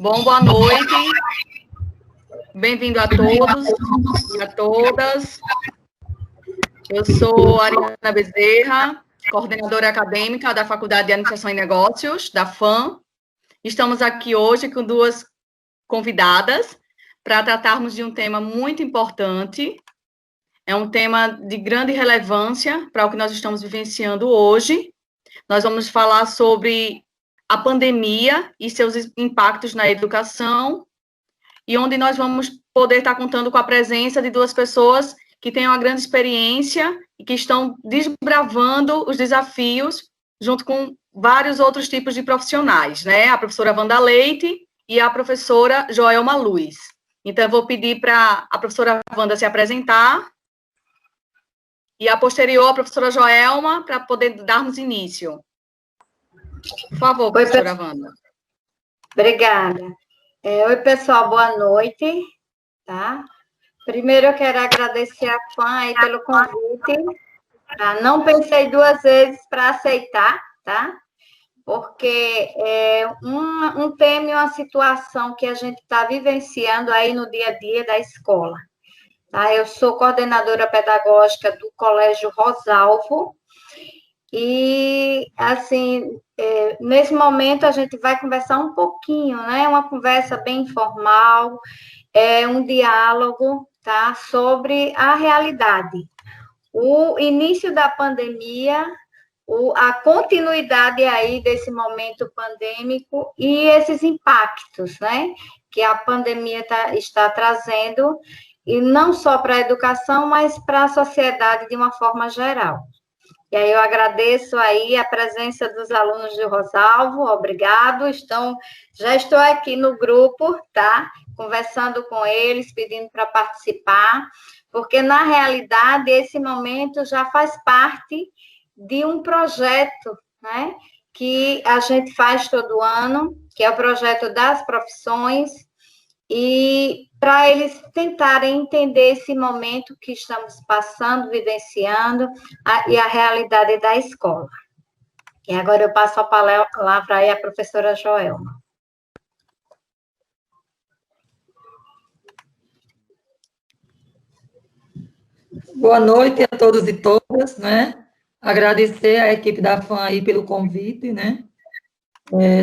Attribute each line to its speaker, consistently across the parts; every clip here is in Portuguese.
Speaker 1: Bom, boa noite. Bem-vindo a todos e a todas. Eu sou Ariana Bezerra, coordenadora acadêmica da Faculdade de Administração e Negócios, da FAM. Estamos aqui hoje com duas convidadas para tratarmos de um tema muito importante. É um tema de grande relevância para o que nós estamos vivenciando hoje. Nós vamos falar sobre a pandemia e seus impactos na educação, e onde nós vamos poder estar contando com a presença de duas pessoas que têm uma grande experiência e que estão desbravando os desafios junto com vários outros tipos de profissionais, né? A professora Wanda Leite e a professora Joelma Luz. Então, eu vou pedir para a professora Wanda se apresentar e, a posterior, a professora Joelma, para poder darmos início. Por favor, professora Wanda.
Speaker 2: Obrigada. Oi, pessoal, boa noite, tá? Primeiro, eu quero agradecer a FAM aí pelo convite, tá? Não pensei duas vezes para aceitar, tá? Porque é um tema e uma situação que a gente está vivenciando aí no dia a dia da escola, tá? Eu sou coordenadora pedagógica do Colégio Rosalvo, e, assim, nesse momento a gente vai conversar um pouquinho, né? Uma conversa bem informal, um diálogo, tá? Sobre a realidade. O início da pandemia, a continuidade aí desse momento pandêmico e esses impactos, né? Que a pandemia está trazendo, e não só para a educação, mas para a sociedade de uma forma geral. E aí eu agradeço aí a presença dos alunos de Rosalvo, obrigado, já estou aqui no grupo, tá? Conversando com eles, pedindo para participar, porque, na realidade, esse momento já faz parte de um projeto, né? Que a gente faz todo ano, que é o projeto das profissões, e para eles tentarem entender esse momento que estamos passando, vivenciando, e a realidade da escola. E agora eu passo a palavra aí à professora Joelma.
Speaker 3: Boa noite a todos e todas, né? Agradecer à equipe da FAM aí pelo convite, né?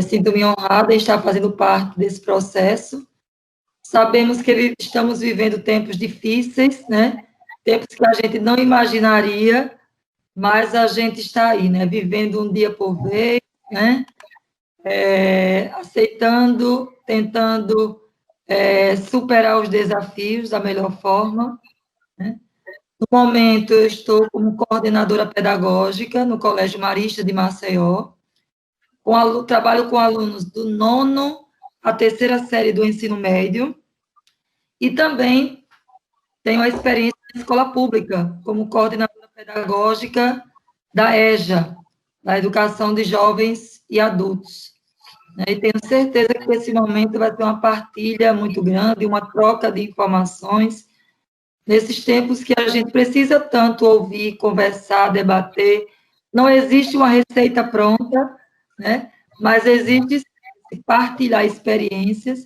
Speaker 3: Sinto-me honrada em estar fazendo parte desse processo. Sabemos que estamos vivendo tempos difíceis, né? Tempos que a gente não imaginaria, mas a gente está aí, né? Vivendo um dia por vez, né? Aceitando, tentando superar os desafios da melhor forma, né? No momento, eu estou como coordenadora pedagógica no Colégio Marista de Maceió, trabalho com alunos do 9º à 3ª série do ensino médio, e também tenho a experiência na escola pública, como coordenadora pedagógica da EJA, da Educação de Jovens e Adultos. E tenho certeza que esse momento vai ter uma partilha muito grande, uma troca de informações, nesses tempos que a gente precisa tanto ouvir, conversar, debater. Não existe uma receita pronta, né? Mas existe partilhar experiências,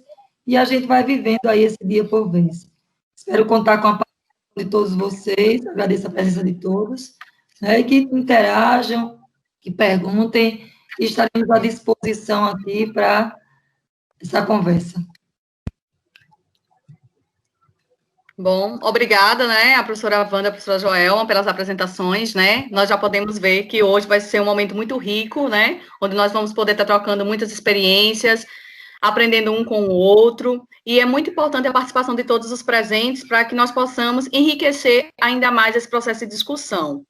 Speaker 3: e a gente vai vivendo aí esse dia por vez. Espero contar com a participação de todos vocês, agradeço a presença de todos, né, e que interajam, que perguntem, e estaremos à disposição aqui para essa conversa.
Speaker 1: Bom, obrigada, né, a professora Wanda, a professora Joelma, pelas apresentações, né? Nós já podemos ver que hoje vai ser um momento muito rico, né? Onde nós vamos poder estar trocando muitas experiências, aprendendo um com o outro, e é muito importante a participação de todos os presentes para que nós possamos enriquecer ainda mais esse processo de discussão.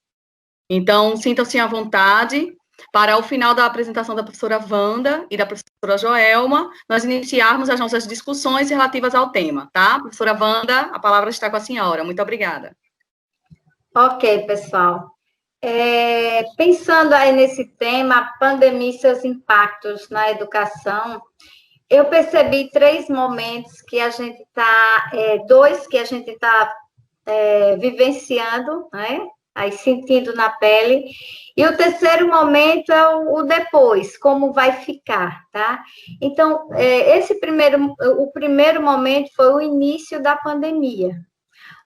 Speaker 1: Então, sintam-se à vontade para, ao final da apresentação da professora Wanda e da professora Joelma, nós iniciarmos as nossas discussões relativas ao tema, tá? Professora Wanda, a palavra está com a senhora. Muito obrigada.
Speaker 2: Ok, pessoal. Pensando aí nesse tema, a pandemia e seus impactos na educação, eu percebi 3 momentos que a gente está, 2 que a gente está vivenciando, né? aí sentindo na pele. E o terceiro momento é o depois, como vai ficar, tá? Então, o primeiro momento foi o início da pandemia,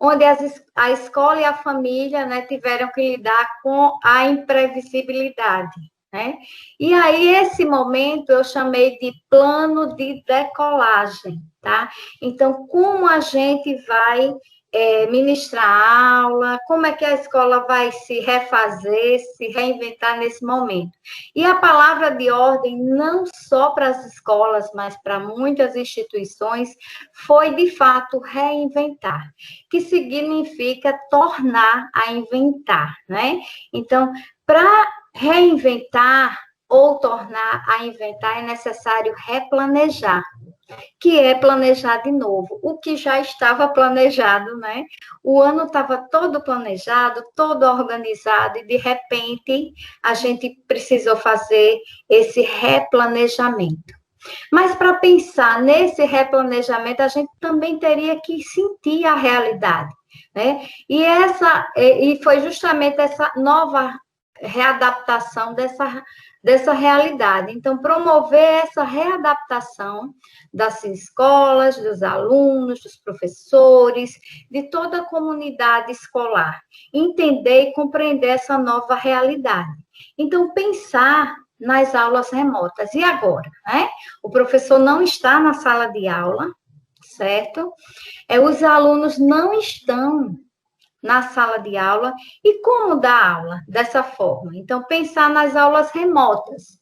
Speaker 2: onde a escola e a família, né, tiveram que lidar com a imprevisibilidade, né? E aí, esse momento eu chamei de plano de decolagem, tá? Então, como a gente vai ministrar a aula, como é que a escola vai se refazer, se reinventar nesse momento. E a palavra de ordem, não só para as escolas, mas para muitas instituições, foi, de fato, reinventar, que significa tornar a inventar, né? Então, para reinventar ou tornar a inventar, é necessário replanejar, que é planejar de novo, o que já estava planejado, né? O ano estava todo planejado, todo organizado, e de repente a gente precisou fazer esse replanejamento. Mas para pensar nesse replanejamento, a gente também teria que sentir a realidade, né? E foi justamente essa nova readaptação dessa realidade. Então, promover essa readaptação das escolas, dos alunos, dos professores, de toda a comunidade escolar. Entender e compreender essa nova realidade. Então, pensar nas aulas remotas. E agora, né? O professor não está na sala de aula, certo? Os alunos não estão na sala de aula, e como dar aula dessa forma? Então, pensar nas aulas remotas,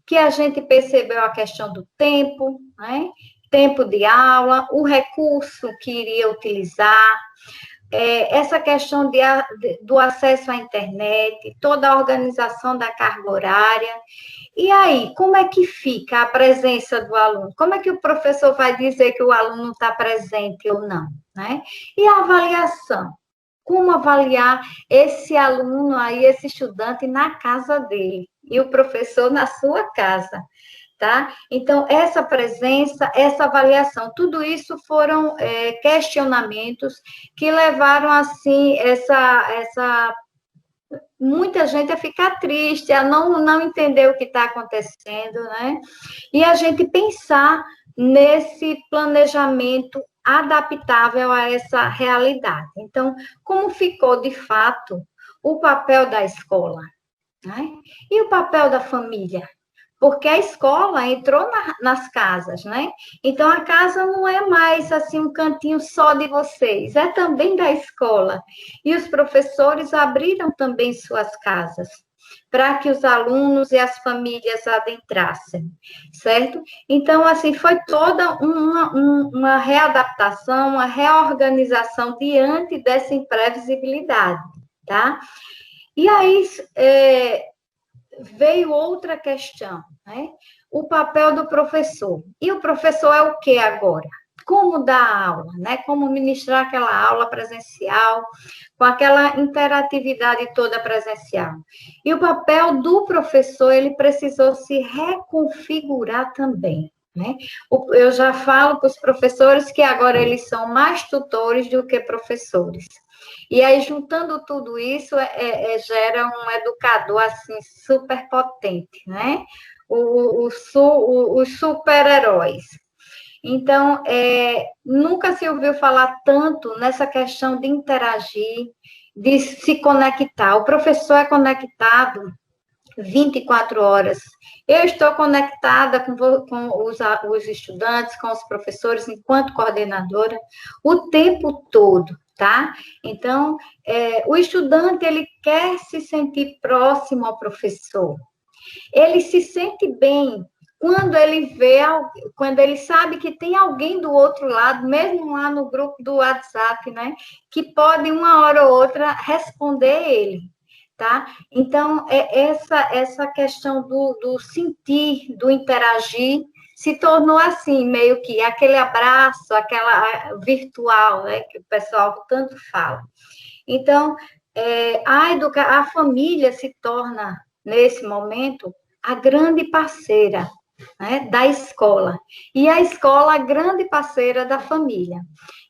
Speaker 2: que a gente percebeu a questão do tempo, né? Tempo de aula, o recurso que iria utilizar, essa questão do acesso à internet, toda a organização da carga horária. E aí, como é que fica a presença do aluno? Como é que o professor vai dizer que o aluno está presente ou não, né? E a avaliação? Como avaliar esse aluno aí, esse estudante na casa dele e o professor na sua casa, tá? Então, essa presença, essa avaliação, tudo isso foram questionamentos que levaram, assim, muita gente a ficar triste, a não entender o que está acontecendo, né? E a gente pensar nesse planejamento adaptável a essa realidade. Então, como ficou, de fato, o papel da escola, né? E o papel da família? Porque a escola entrou nas casas, né? Então, a casa não é mais, assim, um cantinho só de vocês, é também da escola. E os professores abriram também suas casas, para que os alunos e as famílias adentrassem, certo? Então, assim, foi toda uma readaptação, uma reorganização diante dessa imprevisibilidade, tá? E aí veio outra questão, né? O papel do professor. E o professor é o que agora? Como dar aula, né? Como ministrar aquela aula presencial, com aquela interatividade toda presencial. E o papel do professor, ele precisou se reconfigurar também, né? Eu já falo para os professores que agora eles são mais tutores do que professores. E aí, juntando tudo isso, gera um educador, assim, super potente, né? Os super-heróis. Então, nunca se ouviu falar tanto nessa questão de interagir, de se conectar. O professor é conectado 24 horas. Eu estou conectada com os estudantes, com os professores, enquanto coordenadora, o tempo todo, tá? Então, o estudante, ele quer se sentir próximo ao professor. Ele se sente bem quando ele sabe que tem alguém do outro lado, mesmo lá no grupo do WhatsApp, né, que pode, uma hora ou outra, responder ele, tá? Então, essa questão do sentir, do interagir, se tornou assim, meio que aquele abraço, aquela virtual, né, que o pessoal tanto fala. Então, a família se torna, nesse momento, a grande parceira, né, da escola. E a escola, a grande parceira da família.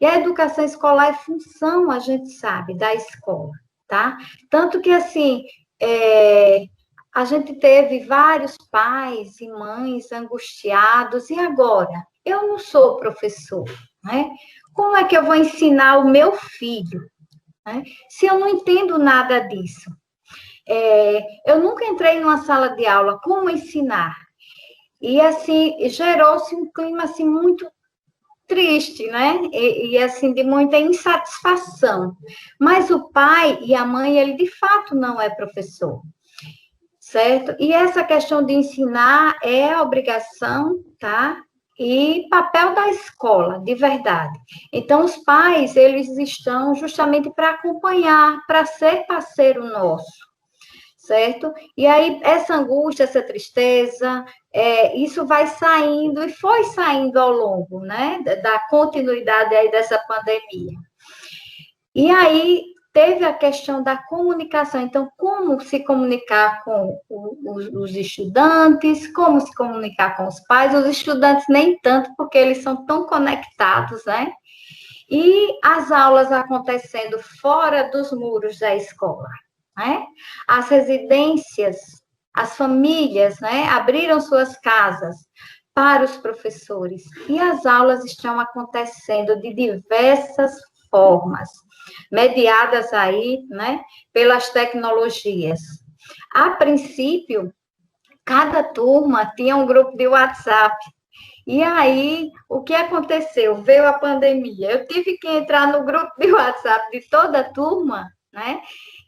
Speaker 2: E a educação escolar é função, a gente sabe, da escola, tá? Tanto que, assim, a gente teve vários pais e mães angustiados, e agora? Eu não sou professor, né? Como é que eu vou ensinar o meu filho, né, se eu não entendo nada disso? Eu nunca entrei numa sala de aula, como ensinar? E, assim, gerou-se um clima, assim, muito triste, né? Assim, de muita insatisfação. Mas o pai e a mãe, ele, de fato, não é professor, certo? E essa questão de ensinar é obrigação, tá? E papel da escola, de verdade. Então, os pais, eles estão justamente para acompanhar, para ser parceiro nosso, certo? E aí, essa angústia, essa tristeza, isso vai saindo, e foi saindo ao longo, né, da continuidade aí dessa pandemia. E aí, teve a questão da comunicação. Então, como se comunicar com os estudantes, como se comunicar com os pais, os estudantes nem tanto, porque eles são tão conectados, né? E as aulas acontecendo fora dos muros da escola, né? As residências, as famílias, né, abriram suas casas para os professores, e as aulas estão acontecendo de diversas formas, mediadas aí, né, pelas tecnologias. A princípio, cada turma tinha um grupo de WhatsApp. E aí, o que aconteceu? Veio a pandemia. Eu tive que entrar no grupo de WhatsApp de toda a turma, né?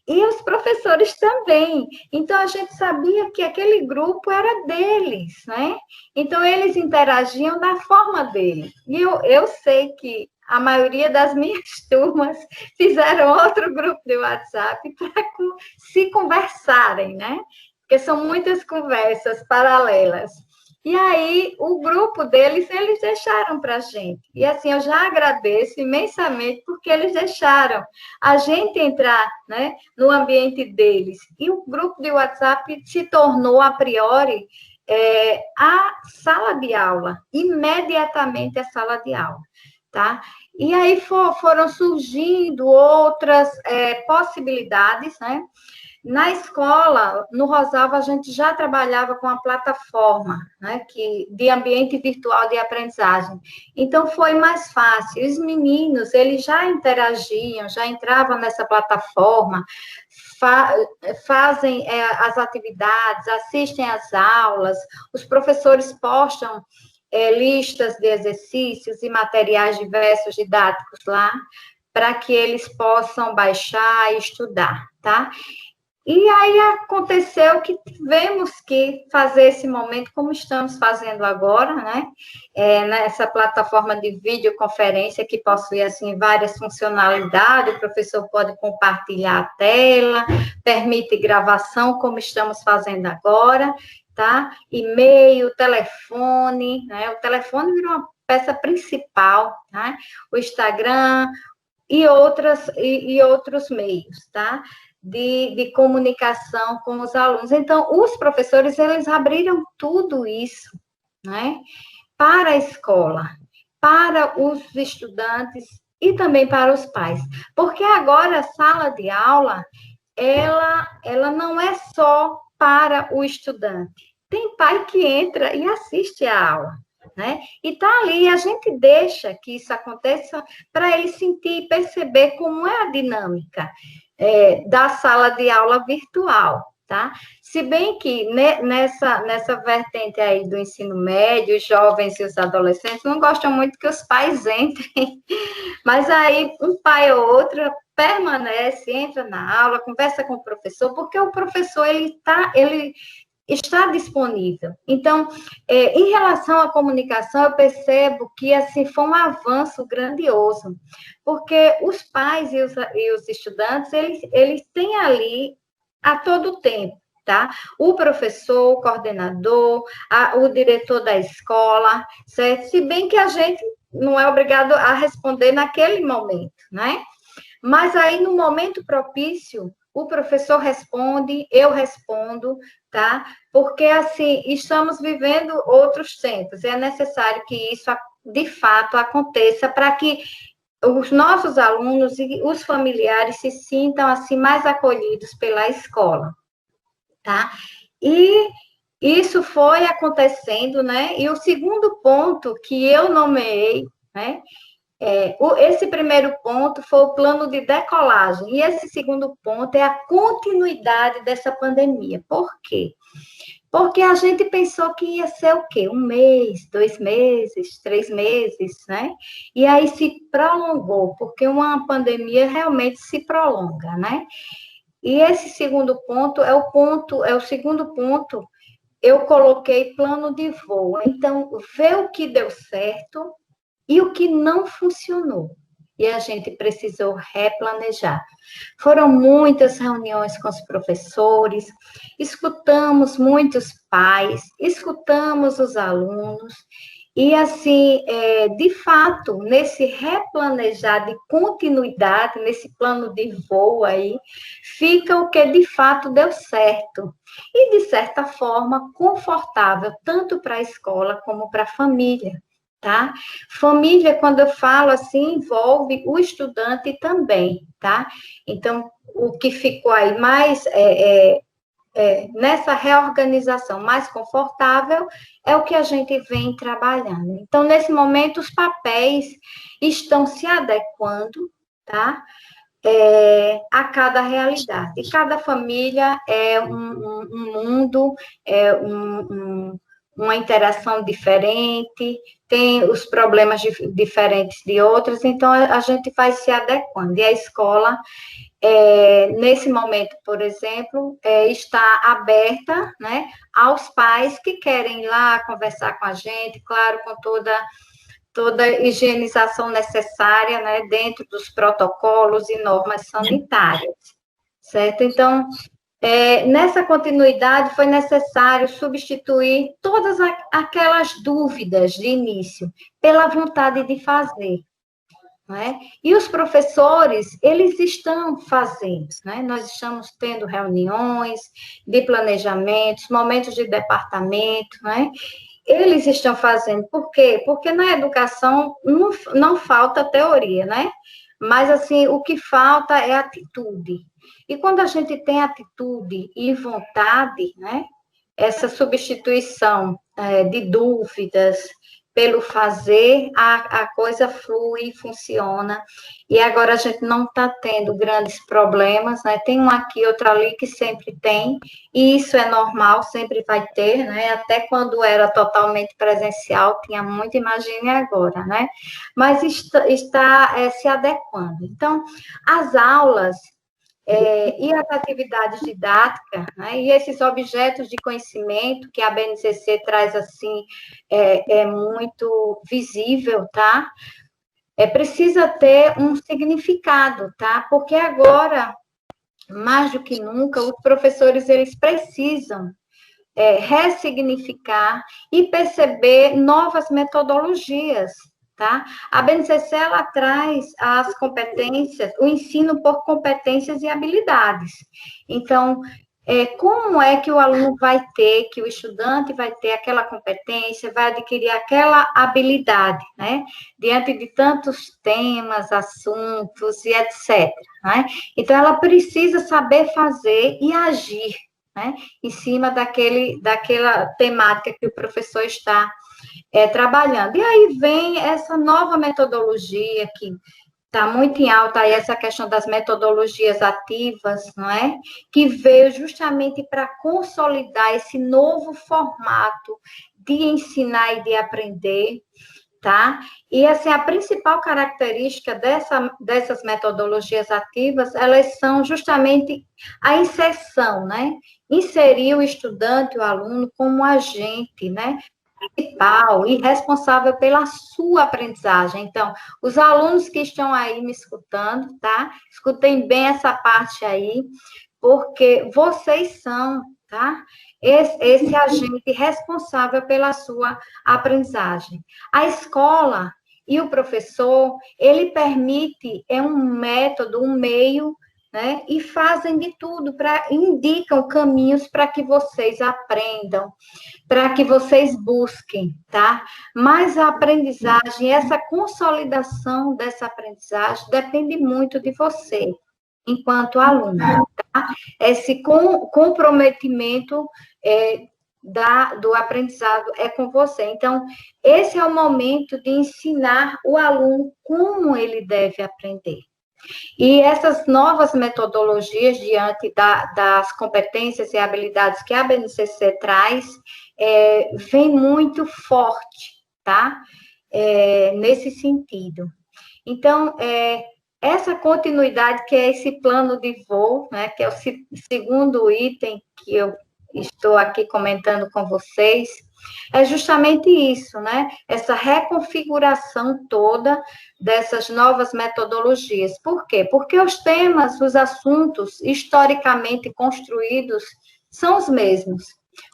Speaker 2: E os professores também. Então, a gente sabia que aquele grupo era deles, né? Então, eles interagiam da forma deles. E eu sei que a maioria das minhas turmas fizeram outro grupo de WhatsApp para se conversarem, né? Porque são muitas conversas paralelas. E aí, o grupo deles, eles deixaram para a gente. E assim, eu já agradeço imensamente porque eles deixaram a gente entrar, né, no ambiente deles. E o grupo de WhatsApp se tornou, a priori, a sala de aula, imediatamente a sala de aula, tá? E aí foram surgindo outras possibilidades, né? Na escola, no Rosalva, a gente já trabalhava com a plataforma, né, de ambiente virtual de aprendizagem. Então, foi mais fácil. Os meninos, eles já interagiam, já entravam nessa plataforma, fazem as atividades, assistem às aulas, os professores postam listas de exercícios e materiais diversos didáticos lá, para que eles possam baixar e estudar, tá? E aí aconteceu que tivemos que fazer esse momento como estamos fazendo agora, né? Nessa plataforma de videoconferência que possui, assim, várias funcionalidades, o professor pode compartilhar a tela, permite gravação, como estamos fazendo agora, tá? E-mail, telefone, né? O telefone virou uma peça principal, né? O Instagram e outros meios, tá? De comunicação com os alunos. Então, os professores, eles abriram tudo isso, né, para a escola, para os estudantes e também para os pais. Porque agora a sala de aula, ela não é só para o estudante. Tem pai que entra e assiste a aula, né? E tá ali, a gente deixa que isso aconteça para ele sentir e perceber como é a dinâmica da sala de aula virtual, tá? Se bem que nessa vertente aí do ensino médio, os jovens e os adolescentes não gostam muito que os pais entrem, mas aí um pai ou outro permanece, entra na aula, conversa com o professor, porque o professor, ele está disponível. Então, em relação à comunicação, eu percebo que, assim, foi um avanço grandioso, porque os pais e os estudantes, eles têm ali a todo tempo, tá? O professor, o coordenador, o diretor da escola, certo? Se bem que a gente não é obrigado a responder naquele momento, né? Mas aí, no momento propício, o professor responde, eu respondo, tá? Porque, assim, estamos vivendo outros tempos. É necessário que isso, de fato, aconteça para que os nossos alunos e os familiares se sintam, assim, mais acolhidos pela escola, tá? E isso foi acontecendo, né? E o segundo ponto que eu nomeei, né? Esse primeiro ponto foi o plano de decolagem, e esse segundo ponto é a continuidade dessa pandemia. Por quê? Porque a gente pensou que ia ser o quê? 1 mês, 2 meses, 3 meses, né? E aí se prolongou, porque uma pandemia realmente se prolonga, né? E esse segundo ponto, é o segundo ponto, eu coloquei plano de voo. Então, ver o que deu certo e o que não funcionou. E a gente precisou replanejar. Foram muitas reuniões com os professores, escutamos muitos pais, escutamos os alunos, e assim, de fato, nesse replanejar de continuidade, nesse plano de voo aí, fica o que de fato deu certo. E, de certa forma, confortável, tanto para a escola como para a família. Tá? Família, quando eu falo assim, envolve o estudante também, tá? Então, o que ficou aí mais nessa reorganização mais confortável é o que a gente vem trabalhando. Então, nesse momento, os papéis estão se adequando, tá? A cada realidade. E cada família é um mundo, uma interação diferente, tem os problemas diferentes de outras, então a gente vai se adequando. E a escola, nesse momento, por exemplo, está aberta, né, aos pais que querem ir lá conversar com a gente, claro, com toda a higienização necessária, né, dentro dos protocolos e normas sanitárias, certo? Então, nessa continuidade, foi necessário substituir todas aquelas dúvidas de início pela vontade de fazer. Né? E os professores, eles estão fazendo, né? Nós estamos tendo reuniões de planejamentos, momentos de departamento, né? Eles estão fazendo. Por quê? Porque na educação não falta teoria, né? Mas, assim, o que falta é atitude. E quando a gente tem atitude e vontade, né? Essa substituição de dúvidas pelo fazer, a coisa flui, funciona. E agora a gente não está tendo grandes problemas, né? Tem um aqui, outro ali, que sempre tem, e isso é normal, sempre vai ter, né? Até quando era totalmente presencial, tinha muito, imagine agora, né? Mas está se adequando. Então, as aulas e as atividades didáticas, né, e esses objetos de conhecimento que a BNCC traz assim, é muito visível, tá? Precisa ter um significado, tá? Porque agora, mais do que nunca, os professores, eles precisam ressignificar e perceber novas metodologias, tá? A BNCC, ela traz as competências, o ensino por competências e habilidades. Então, como é que o aluno vai ter, que o estudante vai ter aquela competência, vai adquirir aquela habilidade, né? Diante de tantos temas, assuntos e etc. Né? Então, ela precisa saber fazer e agir, né, em cima daquela temática que o professor está trabalhando. E aí vem essa nova metodologia que está muito em alta, aí essa questão das metodologias ativas, não é? Que veio justamente para consolidar esse novo formato de ensinar e de aprender, tá? E, assim, a principal característica dessas metodologias ativas, elas são justamente a inserção, né? Inserir o estudante, o aluno, como agente, né? Principal e responsável pela sua aprendizagem. Então, os alunos que estão aí me escutando, tá? Escutem bem essa parte aí, porque vocês são, tá? Esse agente responsável pela sua aprendizagem. A escola e o professor, ele permite, um método, um meio né? E fazem de tudo, indicam caminhos para que vocês aprendam, para que vocês busquem, tá? Mas a aprendizagem, essa consolidação dessa aprendizagem depende muito de você, enquanto aluno, tá? Esse comprometimento do aprendizado é com você. Então, esse é o momento de ensinar o aluno como ele deve aprender. E essas novas metodologias, diante das competências e habilidades que a BNCC traz, vem muito forte, tá? Nesse sentido. Então, essa continuidade, que é esse plano de voo, né, que é o segundo item que eu estou aqui comentando com vocês, é justamente isso, né? Essa reconfiguração toda dessas novas metodologias. Por quê? Porque os temas, os assuntos historicamente construídos são os mesmos.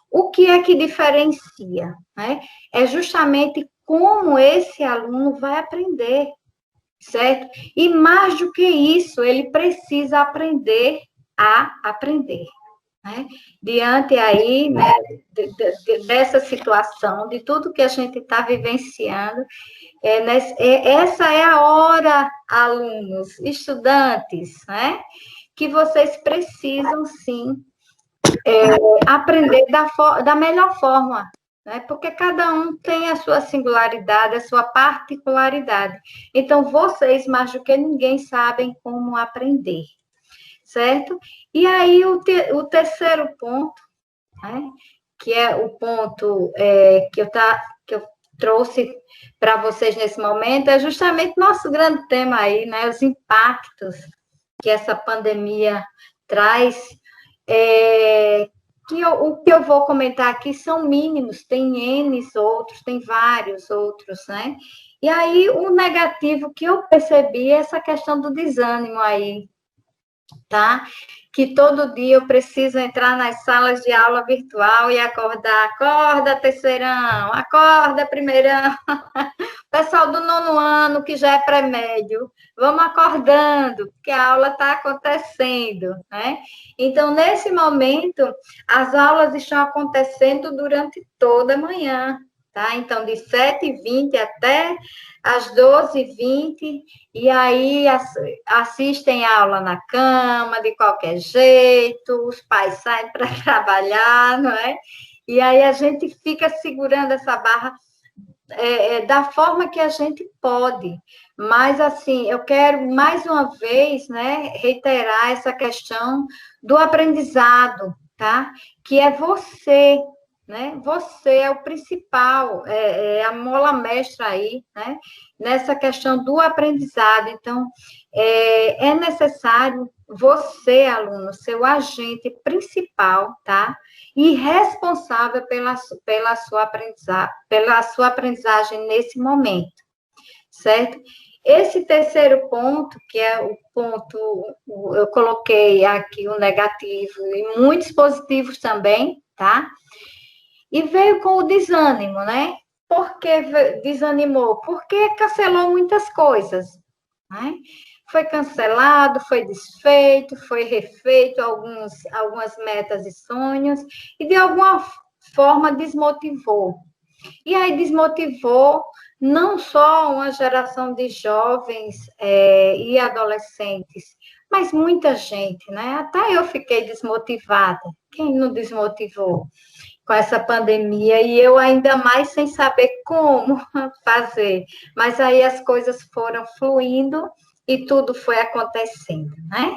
Speaker 2: O que é que diferencia, né? É justamente como esse aluno vai aprender, certo? E mais do que isso, ele precisa aprender a aprender. Né? Diante aí, né, dessa situação, de tudo que a gente está vivenciando, essa é a hora, alunos, estudantes, né, que vocês precisam, sim, aprender da melhor forma, né, porque cada um tem a sua singularidade, a sua particularidade. Então, vocês, mais do que ninguém, sabem como aprender. Certo? E aí, o terceiro ponto, né, que é o ponto que eu trouxe para vocês nesse momento, é justamente nosso grande tema aí, né, os impactos que essa pandemia traz, o que eu vou comentar aqui são mínimos, tem N outros, tem vários outros, né? E aí, o negativo que eu percebi é essa questão do desânimo aí, tá? Que todo dia eu preciso entrar nas salas de aula virtual e acordar. Acorda, terceirão, acorda, primeirão. Pessoal do 9º ano, que já é pré-médio, vamos acordando, porque a aula está acontecendo, né? Então, nesse momento, as aulas estão acontecendo durante toda a manhã, tá? Então, de 7h20 até às 12h20, e aí assistem a aula na cama, de qualquer jeito, os pais saem para trabalhar, não é? E aí a gente fica segurando essa barra da forma que a gente pode. Mas, assim, eu quero, mais uma vez, né, reiterar essa questão do aprendizado, tá? Que é você, né? Você é o principal, a mola mestra aí, né? Nessa questão do aprendizado. Então, é necessário você, aluno, ser o agente principal, tá? E responsável pela sua aprendizagem nesse momento, certo? Esse terceiro ponto, que é o ponto, eu coloquei aqui o negativo e muitos positivos também, tá? E veio com o desânimo, né? Por que desanimou? Porque cancelou muitas coisas, né? Foi cancelado, foi desfeito, foi refeito algumas metas e sonhos, e de alguma forma desmotivou. E aí desmotivou não só uma geração de jovens e adolescentes, mas muita gente, né? Até eu fiquei desmotivada. Quem não desmotivou com essa pandemia? E eu ainda mais sem saber como fazer. Mas aí as coisas foram fluindo e tudo foi acontecendo, né?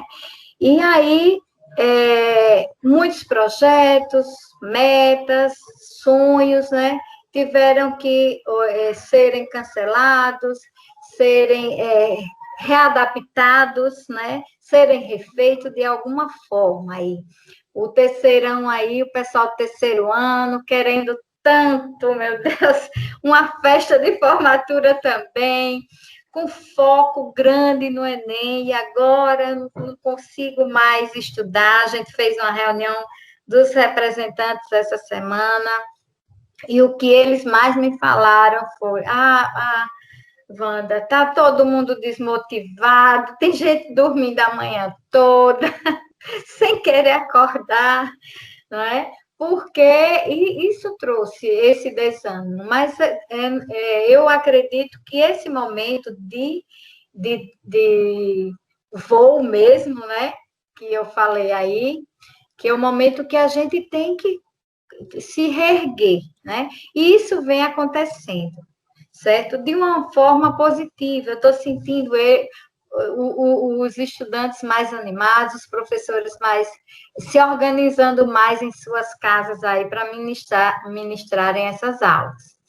Speaker 2: E aí, muitos projetos, metas, sonhos, né? Tiveram que serem cancelados, serem readaptados, né? Serem refeitos de alguma forma aí. O terceirão aí, o pessoal do terceiro ano, querendo tanto, meu Deus, uma festa de formatura também, com foco grande no Enem, e agora não consigo mais estudar. A gente fez uma reunião dos representantes essa semana, e o que eles mais me falaram foi: Wanda, tá todo mundo desmotivado, tem gente dormindo a manhã toda, sem querer acordar, não é? Porque isso trouxe esse desânimo, mas eu acredito que esse momento de voo mesmo, né, que eu falei aí, que é o momento que a gente tem que se reerguer, né? E isso vem acontecendo, certo? De uma forma positiva. Eu estou sentindo os estudantes mais animados, os professores mais se organizando mais em suas casas aí para ministrarem essas aulas.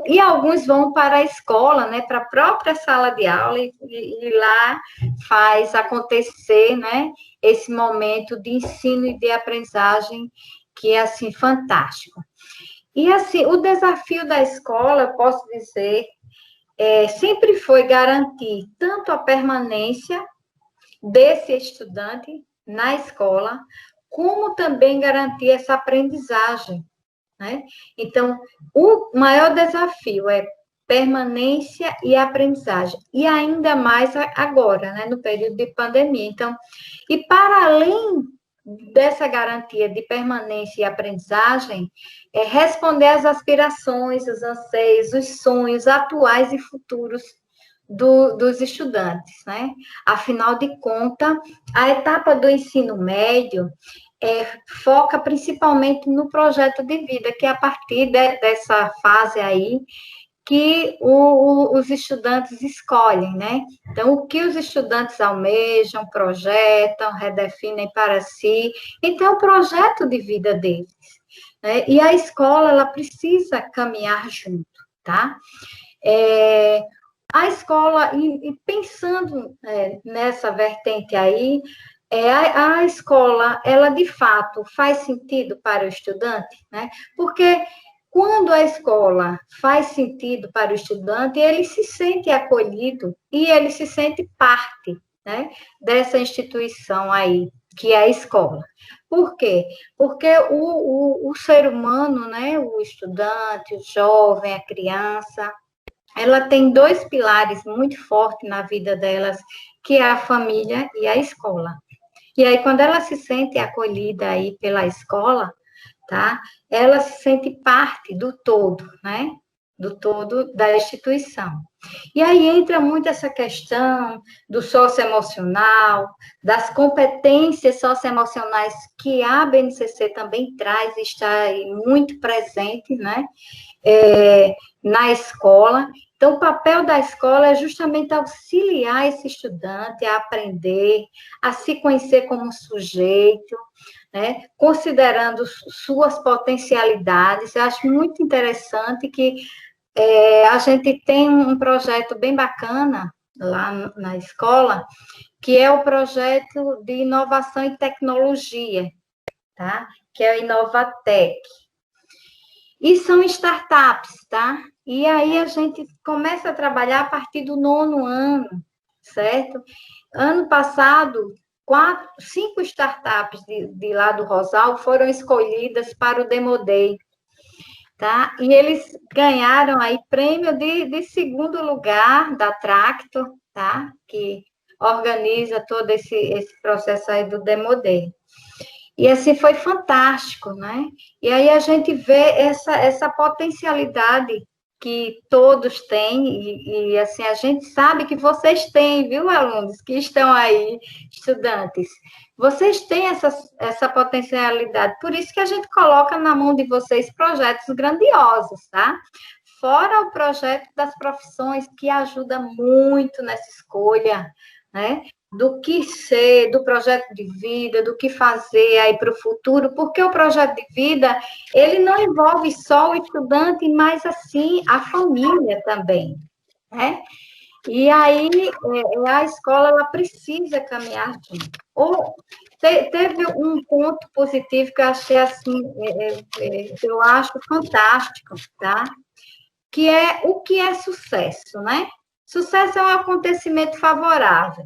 Speaker 2: E alguns vão para a escola, né, para a própria sala de aula, e lá faz acontecer, né, esse momento de ensino e de aprendizagem que é, assim, fantástico. E, assim, o desafio da escola, eu posso dizer, sempre foi garantir tanto a permanência desse estudante na escola, como também garantir essa aprendizagem, né? Então, o maior desafio é permanência e aprendizagem, e ainda mais agora, né, no período de pandemia. Então, e para além dessa garantia de permanência e aprendizagem, é responder às aspirações, os anseios, os sonhos atuais e futuros dos estudantes, né? Afinal de contas, a etapa do ensino médio foca principalmente no projeto de vida, que é a partir dessa fase aí que os estudantes escolhem, né? Então, o que os estudantes almejam, projetam, redefinem para si. Então, é o projeto de vida deles, né? E a escola, ela precisa caminhar junto, tá? A escola, e pensando nessa vertente aí, a escola, ela de fato faz sentido para o estudante, né? Porque quando a escola faz sentido para o estudante, ele se sente acolhido e ele se sente parte, né, dessa instituição aí, que é a escola. Por quê? Porque o ser humano, né, o estudante, o jovem, a criança, ela tem dois pilares muito fortes na vida delas, que é a família e a escola. E aí, quando ela se sente acolhida aí pela escola, tá? Ela se sente parte do todo, né? Do todo da instituição. E aí entra muito essa questão do socioemocional, das competências socioemocionais que a BNCC também traz, está aí muito presente, né? Na escola. Então, o papel da escola é justamente auxiliar esse estudante a aprender, a se conhecer como sujeito, né, considerando suas potencialidades. Eu acho muito interessante que a gente tem um projeto bem bacana lá na escola, que é o projeto de inovação e tecnologia, tá? Que é o Inovatec. E são startups, tá? E aí a gente começa a trabalhar a partir do 9º ano, certo? Ano passado, 5 startups de lá do Rosal foram escolhidas para o Demo Day, tá? E eles ganharam aí prêmio de segundo lugar da Tracto, tá? Que organiza todo esse processo aí do Demo Day. E assim foi fantástico, né? E aí a gente vê essa potencialidade que todos têm, e assim, a gente sabe que vocês têm, viu, alunos, que estão aí, estudantes, vocês têm essa potencialidade, por isso que a gente coloca na mão de vocês projetos grandiosos, tá? Fora o projeto das profissões, que ajuda muito nessa escolha, né? Do que ser, do projeto de vida, do que fazer aí para o futuro, porque o projeto de vida, ele não envolve só o estudante, mas, assim, a família também, né? E aí, a escola, ela precisa caminhar junto. Teve um ponto positivo que eu achei, assim, eu acho fantástico, tá? Que é o que é sucesso, né? Sucesso é um acontecimento favorável.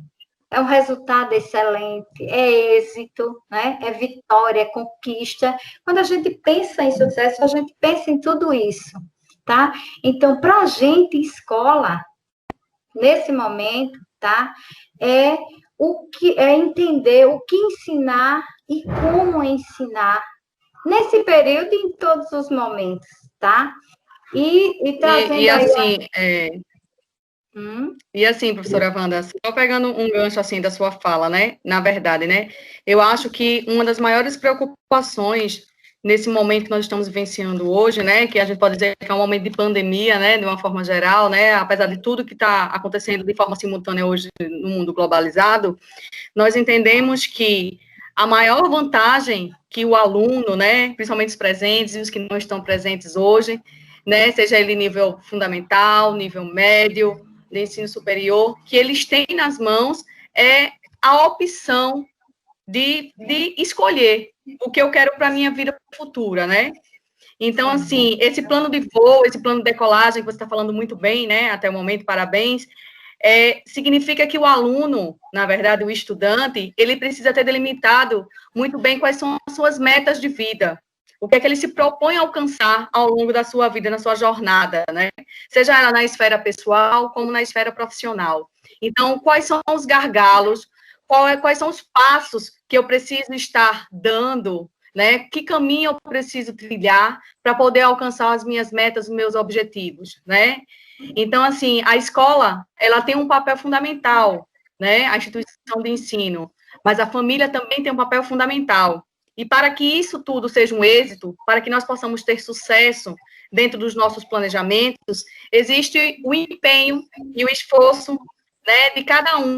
Speaker 2: É um resultado excelente, é êxito, né? É vitória, é conquista. Quando a gente pensa em sucesso, a gente pensa em tudo isso, tá? Então, para a gente, escola, nesse momento, tá? É entender o que ensinar e como ensinar nesse período e em todos os momentos, tá? E trazendo
Speaker 1: E assim,
Speaker 2: aí...
Speaker 1: professora Wanda, só pegando um gancho assim da sua fala, né? Na verdade, né? Eu acho que uma das maiores preocupações nesse momento que nós estamos vivenciando hoje, né? Que a gente pode dizer que é um momento de pandemia, né? De uma forma geral, né? Apesar de tudo que está acontecendo de forma simultânea hoje no mundo globalizado, nós entendemos que a maior vantagem que o aluno, né? Principalmente os presentes e os que não estão presentes hoje, né? Seja ele nível fundamental, nível médio, de ensino superior, que eles têm nas mãos é a opção de escolher o que eu quero para a minha vida futura, né? Então, assim, esse plano de voo, esse plano de decolagem, que você está falando muito bem, né, até o momento, parabéns, significa que o aluno, na verdade, o estudante, ele precisa ter delimitado muito bem quais são as suas metas de vida, o que é que ele se propõe a alcançar ao longo da sua vida, na sua jornada, né? Seja ela na esfera pessoal, como na esfera profissional. Então, quais são os gargalos, quais são os passos que eu preciso estar dando, né? Que caminho eu preciso trilhar para poder alcançar as minhas metas, os meus objetivos, né? Então, assim, a escola, ela tem um papel fundamental, né? A instituição de ensino, mas a família também tem um papel fundamental. E para que isso tudo seja um êxito, para que nós possamos ter sucesso dentro dos nossos planejamentos, existe o empenho e o esforço, né, de cada um,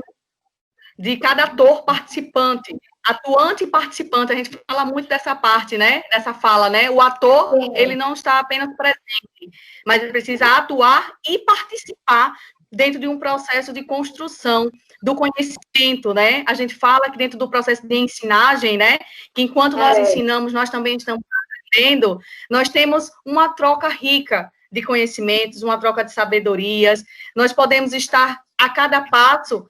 Speaker 1: de cada ator participante, atuante e participante. A gente fala muito dessa parte, né, dessa fala, né? O ator, ele não está apenas presente, mas ele precisa atuar e participar dentro de um processo de construção do conhecimento, né? A gente fala que dentro do processo de ensinagem, né, que enquanto nós ensinamos, nós também estamos aprendendo, nós temos uma troca rica de conhecimentos, uma troca de sabedorias, nós podemos estar a cada passo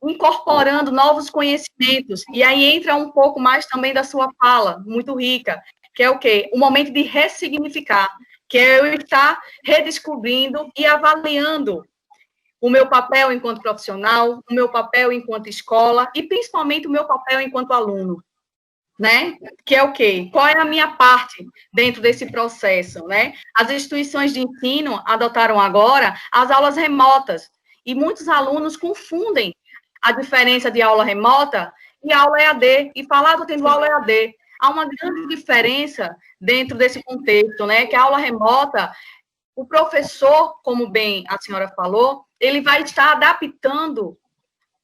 Speaker 1: incorporando novos conhecimentos, e aí entra um pouco mais também da sua fala, muito rica, que é o quê? O momento de ressignificar, que é eu estar redescobrindo e avaliando o meu papel enquanto profissional, o meu papel enquanto escola e principalmente o meu papel enquanto aluno, né? Que é o quê? Qual é a minha parte dentro desse processo, né? As instituições de ensino adotaram agora as aulas remotas e muitos alunos confundem a diferença de aula remota e aula EAD e falar, estou tendo aula EAD. Há uma grande diferença dentro desse contexto, né? Que a aula remota, o professor, como bem a senhora falou, ele vai estar adaptando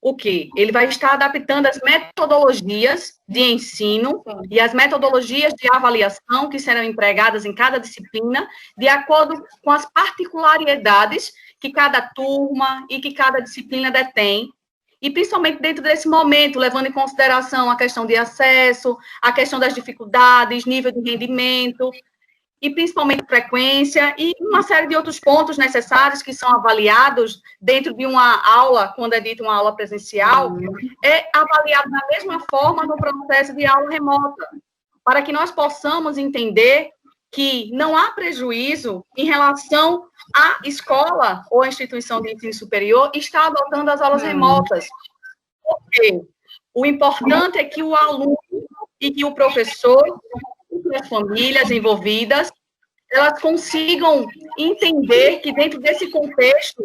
Speaker 1: o quê? Ele vai estar adaptando as metodologias de ensino e as metodologias de avaliação que serão empregadas em cada disciplina, de acordo com as particularidades que cada turma e que cada disciplina detém, e principalmente dentro desse momento, levando em consideração a questão de acesso, a questão das dificuldades, nível de rendimento, e principalmente frequência, e uma série de outros pontos necessários que são avaliados dentro de uma aula, quando é dita uma aula presencial, é avaliado da mesma forma no processo de aula remota, para que nós possamos entender que não há prejuízo em relação à escola ou à instituição de ensino superior estar adotando as aulas remotas. Porque o importante é que o aluno e que o professor e as famílias envolvidas, elas consigam entender que dentro desse contexto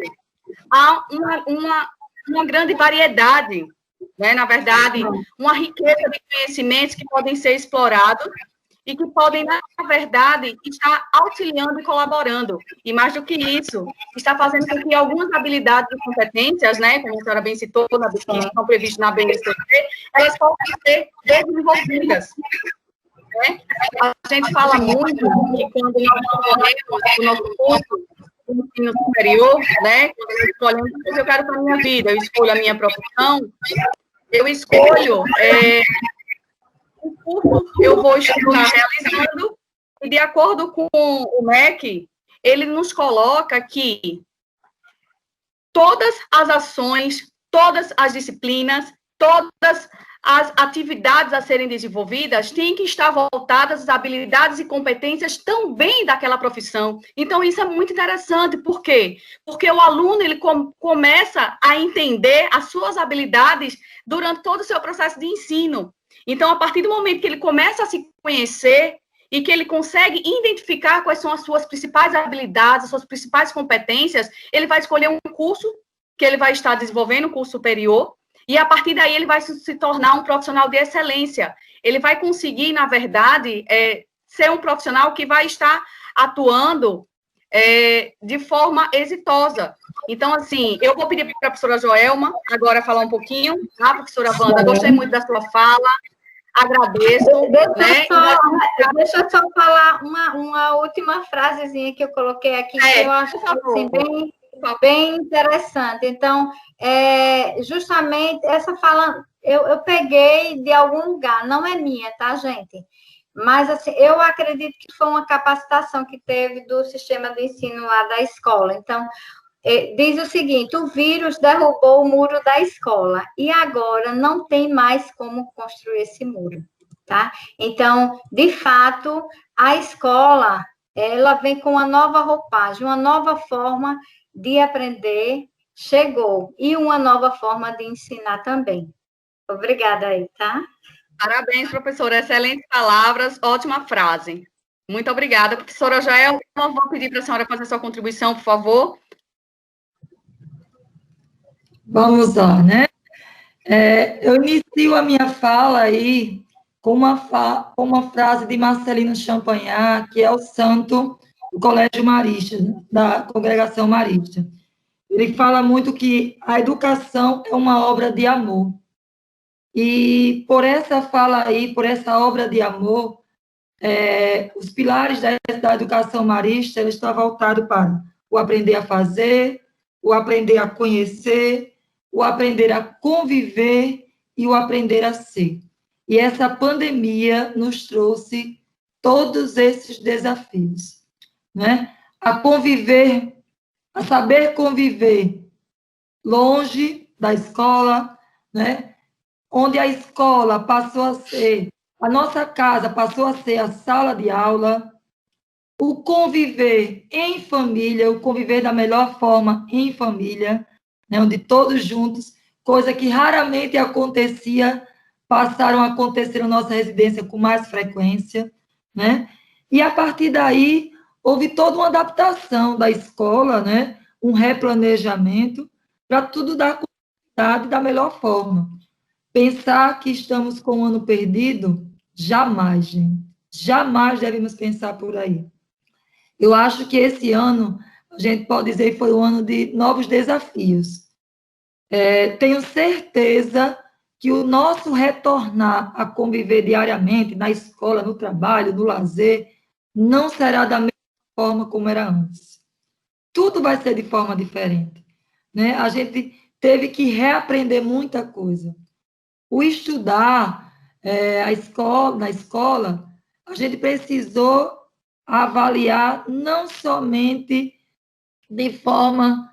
Speaker 1: há uma grande variedade, né? Na verdade, uma riqueza de conhecimentos que podem ser explorados e que podem, na verdade, estar auxiliando e colaborando. E mais do que isso, está fazendo com que algumas habilidades e competências, né, como a senhora bem citou, que estão previstas na BNCC, elas possam ser desenvolvidas. Né? A gente fala muito que quando nós escolhemos o nosso curso no ensino superior, né, quando nós escolhemos o que eu quero para a minha vida, eu escolho a minha profissão, eu escolho o curso que eu vou estar realizando, e de acordo com o MEC, ele nos coloca que todas as ações, todas as disciplinas, todas as atividades a serem desenvolvidas têm que estar voltadas às habilidades e competências também daquela profissão. Então, isso é muito interessante. Por quê? Porque o aluno ele começa a entender as suas habilidades durante todo o seu processo de ensino. Então, a partir do momento que ele começa a se conhecer e que ele consegue identificar quais são as suas principais habilidades, as suas principais competências, ele vai escolher um curso que ele vai estar desenvolvendo, um curso superior, e a partir daí ele vai se tornar um profissional de excelência. Ele vai conseguir, na verdade, ser um profissional que vai estar atuando de forma exitosa. Então, assim, eu vou pedir para a professora Joelma agora falar um pouquinho, tá, professora Wanda? Gostei muito da sua fala, agradeço.
Speaker 2: Deixa eu só falar uma última frasezinha que eu coloquei aqui, que eu acho assim, bem interessante. Então, justamente essa fala, eu peguei de algum lugar, não é minha, tá, gente? Mas, assim, eu acredito que foi uma capacitação que teve do sistema de ensino lá da escola. Então, diz o seguinte: o vírus derrubou o muro da escola e agora não tem mais como construir esse muro, tá? Então, de fato, a escola, ela vem com uma nova roupagem, uma nova forma de aprender, chegou, e uma nova forma de ensinar também. Obrigada aí, tá?
Speaker 1: Parabéns, professora. Excelentes palavras, ótima frase. Muito obrigada. Professora Joelma, vou pedir para a senhora fazer sua contribuição, por favor.
Speaker 3: Vamos lá, né? Eu inicio a minha fala aí com uma frase de Marcelino Champagnat, que é o santo do Colégio Marista, da Congregação Marista. Ele fala muito que a educação é uma obra de amor. E por essa fala aí, por essa obra de amor, os pilares da educação marista estão voltados para o aprender a fazer, o aprender a conhecer, o aprender a conviver e o aprender a ser. E essa pandemia nos trouxe todos esses desafios, né? A conviver, a saber conviver longe da escola, né? Onde a escola passou a ser, a nossa casa passou a ser a sala de aula, o conviver em família, o conviver da melhor forma em família, né, onde todos juntos, coisa que raramente acontecia, passaram a acontecer na nossa residência com mais frequência, né? E a partir daí houve toda uma adaptação da escola, né? Um replanejamento para tudo dar continuidade da melhor forma. Pensar que estamos com um ano perdido, jamais, gente. Jamais devemos pensar por aí. Eu acho que esse ano, a gente pode dizer que foi um ano de novos desafios. Tenho certeza que o nosso retornar a conviver diariamente na escola, no trabalho, no lazer, não será da mesma forma como era antes. Tudo vai ser de forma diferente, né? A gente teve que reaprender muita coisa. O estudar, na escola, a gente precisou avaliar não somente de forma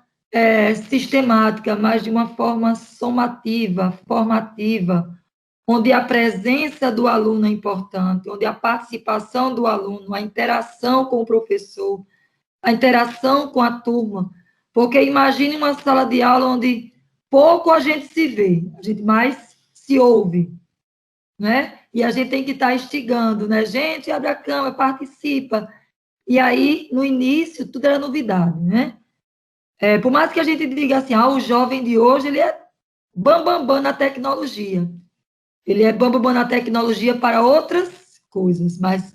Speaker 3: sistemática, mas de uma forma somativa, formativa, onde a presença do aluno é importante, onde a participação do aluno, a interação com o professor, a interação com a turma, porque imagine uma sala de aula onde pouco a gente se vê, a gente mais se ouve, né? E a gente tem que estar instigando, né? Gente, abre a câmera, participa. E aí, no início, tudo era novidade, né? Por mais que a gente diga assim, o jovem de hoje, ele é bam na tecnologia. Ele é bam na tecnologia para outras coisas, mas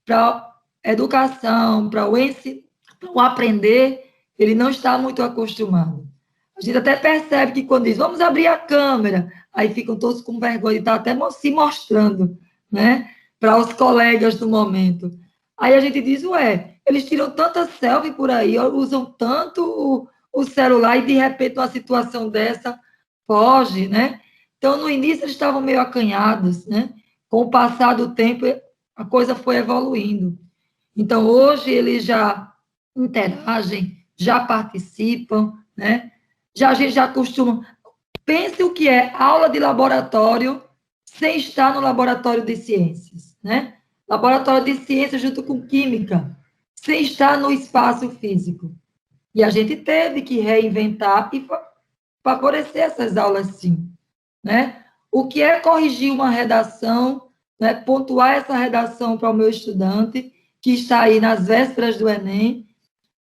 Speaker 3: para a educação, para o ensino, para o aprender, ele não está muito acostumado. A gente até percebe que quando diz, vamos abrir a câmera, aí ficam todos com vergonha de estar até se mostrando, né, para os colegas do momento. Aí a gente diz, eles tiram tanta selfie por aí, usam tanto o celular e, de repente, uma situação dessa foge, né? Então, no início, eles estavam meio acanhados, né? Com o passar do tempo, a coisa foi evoluindo. Então, hoje, eles já interagem, já participam, né? A gente já costuma... Pense o que é aula de laboratório sem estar no laboratório de ciências, né? Laboratório de ciências junto com química, sem estar no espaço físico. E a gente teve que reinventar e favorecer essas aulas, sim, né? O que é corrigir uma redação, né? Pontuar essa redação para o meu estudante, que está aí nas vésperas do Enem,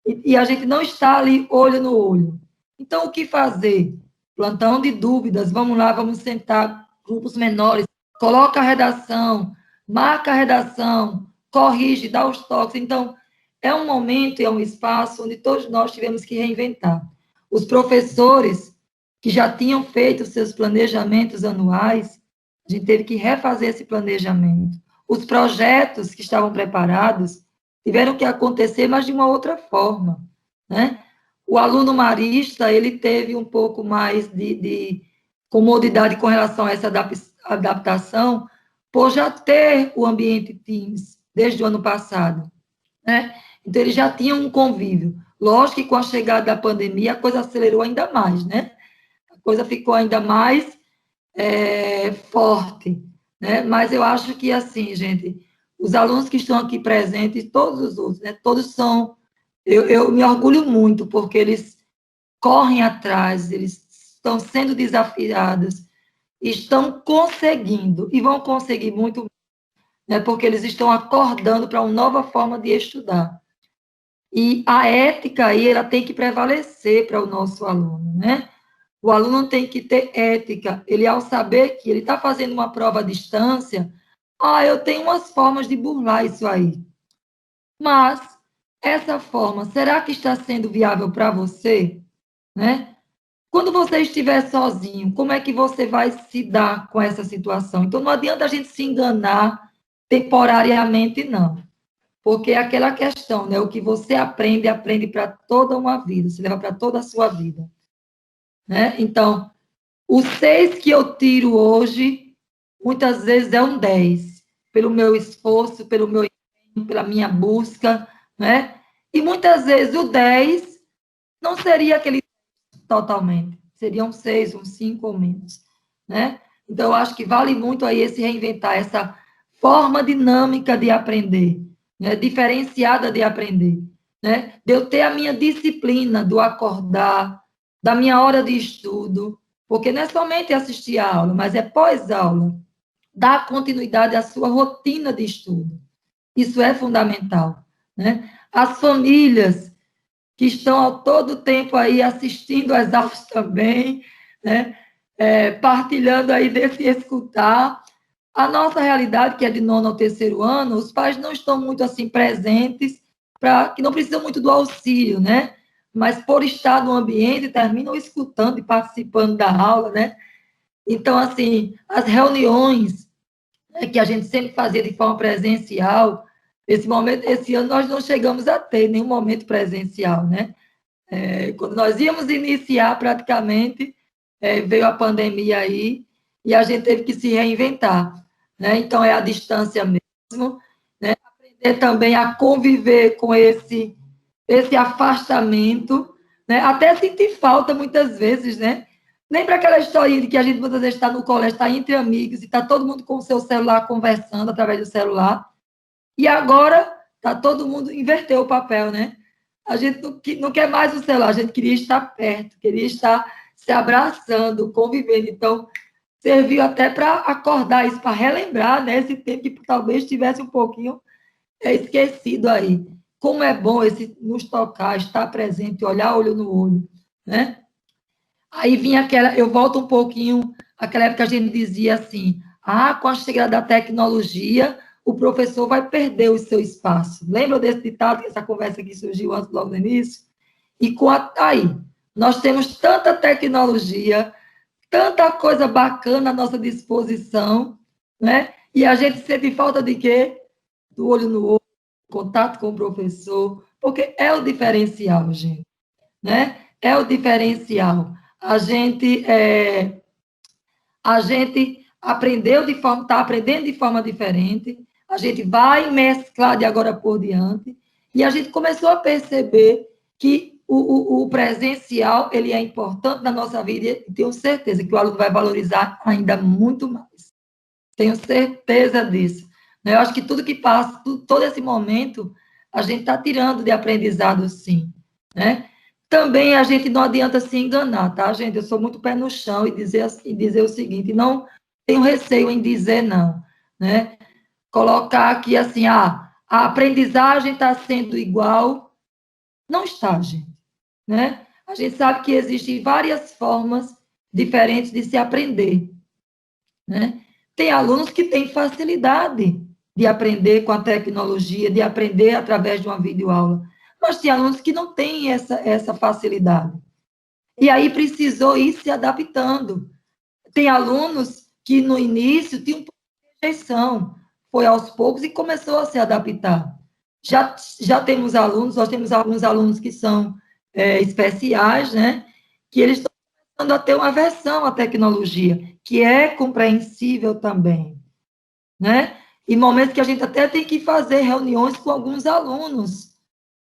Speaker 3: e a gente não está ali olho no olho. Então, o que fazer? Plantão de dúvidas, vamos lá, vamos sentar, grupos menores, coloca a redação, marca a redação, corrige, dá os toques. Então, é um momento, é um espaço onde todos nós tivemos que reinventar. Os professores que já tinham feito seus planejamentos anuais, a gente teve que refazer esse planejamento. Os projetos que estavam preparados tiveram que acontecer, mas de uma outra forma, né? O aluno marista, ele teve um pouco mais de comodidade com relação a essa adaptação, por já ter o ambiente Teams desde o ano passado, né? Então, ele já tinha um convívio. Lógico que com a chegada da pandemia, a coisa acelerou ainda mais, né? A coisa ficou ainda mais forte, né? Mas eu acho que, assim, gente, os alunos que estão aqui presentes, todos os outros, né? Todos são... Eu me orgulho muito, porque eles correm atrás, eles estão sendo desafiados, estão conseguindo, e vão conseguir muito, né? Porque eles estão acordando para uma nova forma de estudar. E a ética aí, ela tem que prevalecer para o nosso aluno, né? O aluno tem que ter ética. Ele, ao saber que ele está fazendo uma prova à distância, eu tenho umas formas de burlar isso aí. Mas, essa forma, será que está sendo viável para você? Né? Quando você estiver sozinho, como é que você vai se dar com essa situação? Então, não adianta a gente se enganar temporariamente, não. Porque é aquela questão, né? O que você aprende, aprende para toda uma vida, se leva para toda a sua vida. Né? Então, o 6 que eu tiro hoje, muitas vezes é um 10, pelo meu esforço, pelo meu empenho, pela minha busca, né? E muitas vezes o 10 não seria aquele totalmente, seria um 6, um 5 ou menos, né? Então, eu acho que vale muito aí esse reinventar, essa forma dinâmica de aprender, né? Diferenciada de aprender, né? De eu ter a minha disciplina do acordar, da minha hora de estudo, porque não é somente assistir a aula, mas é pós-aula, dar continuidade à sua rotina de estudo. Isso é fundamental, né? As famílias que estão ao todo tempo aí assistindo às aulas também, né? Partilhando aí desse escutar. A nossa realidade, que é de nono ao terceiro ano, os pais não estão muito assim presentes, que não precisam muito do auxílio, né? Mas por estar no ambiente, terminam escutando e participando da aula, né? Então, assim, as reuniões, né, que a gente sempre fazia de forma presencial, esse ano nós não chegamos a ter nenhum momento presencial, né? Quando nós íamos iniciar praticamente, veio a pandemia aí e a gente teve que se reinventar, né? Então, é a distância mesmo, né? Aprender também a conviver com esse afastamento, né? Até sentir falta muitas vezes, né? Lembra aquela historinha de que a gente muitas vezes está no colégio, está entre amigos e está todo mundo com o seu celular conversando através do celular, e agora está todo mundo, inverteu o papel, né? A gente não quer mais o celular, a gente queria estar perto, queria estar se abraçando, convivendo. Então, serviu até para acordar isso, para relembrar, né, esse tempo que talvez tivesse um pouquinho esquecido aí. Como é bom esse nos tocar, estar presente, olhar olho no olho, né? Aí vinha eu volto um pouquinho, aquela época a gente dizia assim, com a chegada da tecnologia, o professor vai perder o seu espaço. Lembra desse ditado, essa conversa que surgiu antes, logo no início? E aí, nós temos tanta tecnologia, tanta coisa bacana à nossa disposição, né? E a gente sente falta de quê? Do olho no olho, contato com o professor, porque é o diferencial, gente, né? É o diferencial. A gente aprendeu está aprendendo de forma diferente, a gente vai mesclar de agora por diante, e a gente começou a perceber que o presencial, ele é importante na nossa vida e tenho certeza que o aluno vai valorizar ainda muito mais. Tenho certeza disso. Eu acho que tudo que passa, todo esse momento, a gente está tirando de aprendizado, sim. Né? Também a gente não adianta se enganar, tá, gente? Eu sou muito pé no chão e dizer o seguinte, não tenho receio em dizer não, né? Colocar aqui assim, a aprendizagem está sendo igual, não está, gente, né? A gente sabe que existem várias formas diferentes de se aprender, né? Tem alunos que têm facilidade de aprender com a tecnologia, de aprender através de uma videoaula, mas tem alunos que não têm essa facilidade. E aí precisou ir se adaptando. Tem alunos que no início tinham um pouco de rejeição, foi aos poucos e começou a se adaptar. Já temos alunos, nós temos alguns alunos que são especiais, né, que eles estão começando a ter uma aversão à tecnologia, que é compreensível também, né? Em momentos que a gente até tem que fazer reuniões com alguns alunos,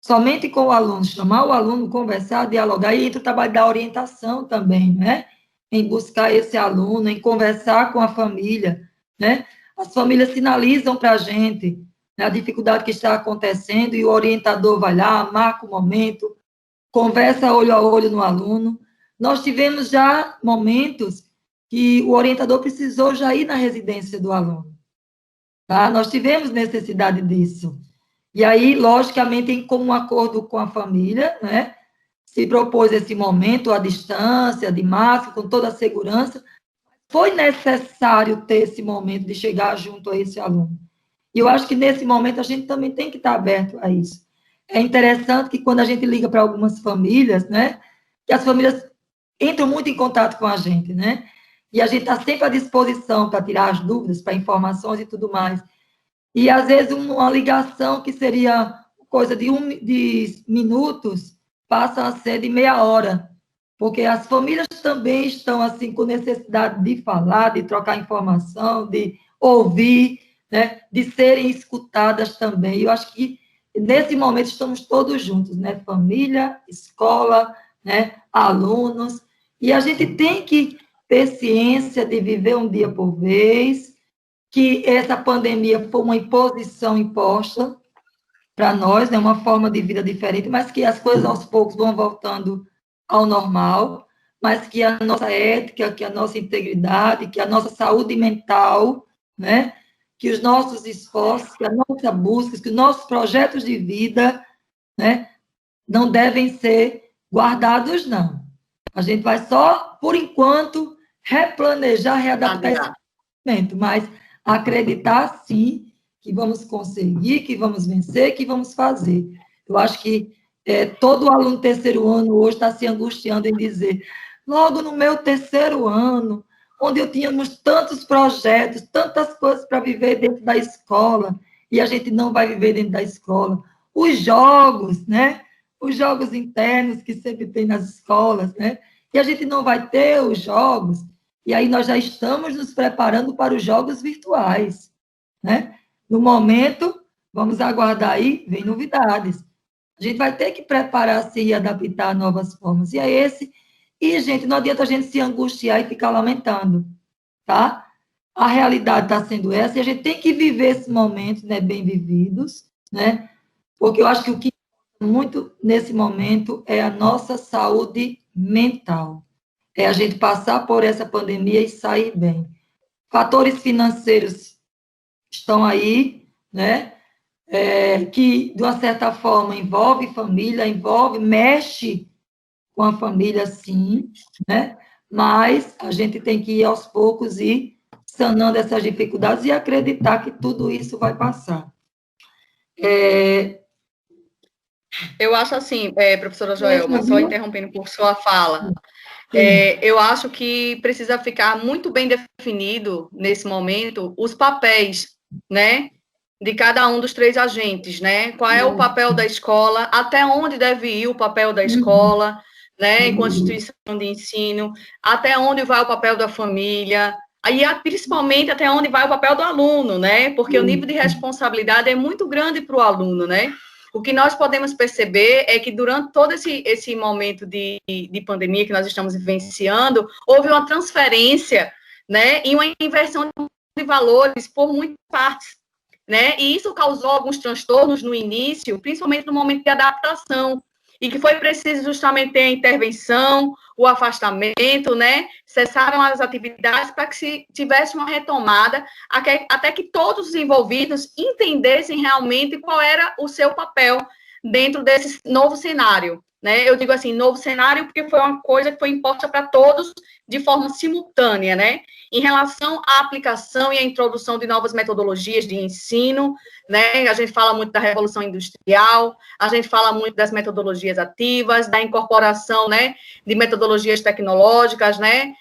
Speaker 3: somente com o aluno, chamar o aluno, conversar, dialogar, e entra o trabalho da orientação também, né? Em buscar esse aluno, em conversar com a família, né? As famílias sinalizam para a gente, né, a dificuldade que está acontecendo e o orientador vai lá, marca o momento, conversa olho a olho no aluno. Nós tivemos já momentos que o orientador precisou já ir na residência do aluno, tá? Nós tivemos necessidade disso. E aí, logicamente, em comum acordo com a família, né, se propôs esse momento à distância, de máscara, com toda a segurança. Foi necessário ter esse momento de chegar junto a esse aluno. E eu acho que nesse momento a gente também tem que estar aberto a isso. É interessante que quando a gente liga para algumas famílias, né, que as famílias entram muito em contato com a gente, né, e a gente está sempre à disposição para tirar as dúvidas, para informações e tudo mais. E, às vezes, uma ligação que seria coisa de minutos passa a ser de meia hora, porque as famílias também estão, assim, com necessidade de falar, de trocar informação, de ouvir, né, de serem escutadas também. E eu acho que, nesse momento, estamos todos juntos, né, família, escola, né, alunos, e a gente tem que ter ciência de viver um dia por vez, que essa pandemia foi uma imposição imposta para nós, né, uma forma de vida diferente, mas que as coisas aos poucos vão voltando ao normal, mas que a nossa ética, que a nossa integridade, que a nossa saúde mental, né, que os nossos esforços, que a nossa busca, que os nossos projetos de vida, né, não devem ser guardados, não. A gente vai só, por enquanto, replanejar, readaptar esse momento, mas acreditar, sim, que vamos conseguir, que vamos vencer, que vamos fazer. Eu acho que todo aluno terceiro ano hoje está se angustiando em dizer, logo no meu terceiro ano, onde eu tínhamos tantos projetos, tantas coisas para viver dentro da escola, e a gente não vai viver dentro da escola. Os jogos, né? Os jogos internos que sempre tem nas escolas, né? E a gente não vai ter os jogos, e aí nós já estamos nos preparando para os jogos virtuais, né? No momento, vamos aguardar aí, vem novidades. A gente vai ter que preparar-se e adaptar a novas formas. E é esse. E, gente, não adianta a gente se angustiar e ficar lamentando, tá? A realidade está sendo essa e a gente tem que viver esses momentos, né, bem vividos, né? Porque eu acho que o que muito nesse momento é a nossa saúde mental. É a gente passar por essa pandemia e sair bem. Fatores financeiros estão aí, né? Que, de uma certa forma, envolve família, mexe com a família, sim, né? Mas a gente tem que ir aos poucos e sanando essas dificuldades e acreditar que tudo isso vai passar.
Speaker 1: Eu acho assim, professora Joelma, só interrompendo por sua fala, eu acho que precisa ficar muito bem definido, nesse momento, os papéis, né, de cada um dos três agentes, né? Qual é o papel da escola, até onde deve ir o papel da escola, né, enquanto instituição de ensino, até onde vai o papel da família, aí principalmente até onde vai o papel do aluno, né? Porque o nível de responsabilidade é muito grande para o aluno, né? O que nós podemos perceber é que durante todo esse momento de pandemia que nós estamos vivenciando, houve uma transferência, né, e uma inversão de valores por muitas partes, né, e isso causou alguns transtornos no início, principalmente no momento de adaptação, e que foi preciso justamente ter a intervenção, o afastamento, né? Cessaram as atividades para que se tivesse uma retomada, até que todos os envolvidos entendessem realmente qual era o seu papel dentro desse novo cenário, né? Eu digo assim, novo cenário, porque foi uma coisa que foi imposta para todos de forma simultânea, né? Em relação à aplicação e à introdução de novas metodologias de ensino, né? A gente fala muito da revolução industrial, a gente fala muito das metodologias ativas, da incorporação, né, de metodologias tecnológicas, né,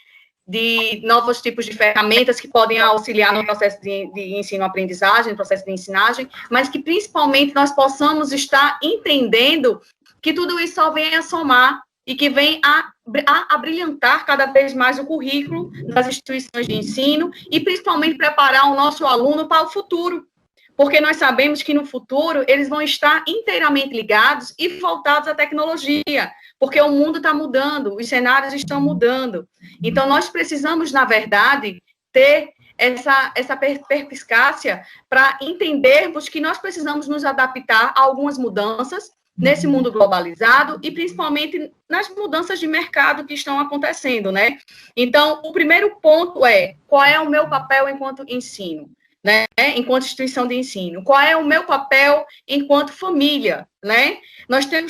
Speaker 1: de novos tipos de ferramentas que podem auxiliar no processo de ensino-aprendizagem, no processo de ensinagem, mas que principalmente nós possamos estar entendendo que tudo isso só vem a somar e que vem a brilhantar cada vez mais o currículo das instituições de ensino e principalmente preparar o nosso aluno para o futuro, porque nós sabemos que no futuro eles vão estar inteiramente ligados e voltados à tecnologia, porque o mundo está mudando, os cenários estão mudando. Então, nós precisamos, na verdade, ter essa perspicácia para entendermos que nós precisamos nos adaptar a algumas mudanças nesse mundo globalizado e principalmente nas mudanças de mercado que estão acontecendo, né? Então, o primeiro ponto é, qual é o meu papel enquanto ensino? Né, enquanto instituição de ensino, qual é o meu papel enquanto família, né?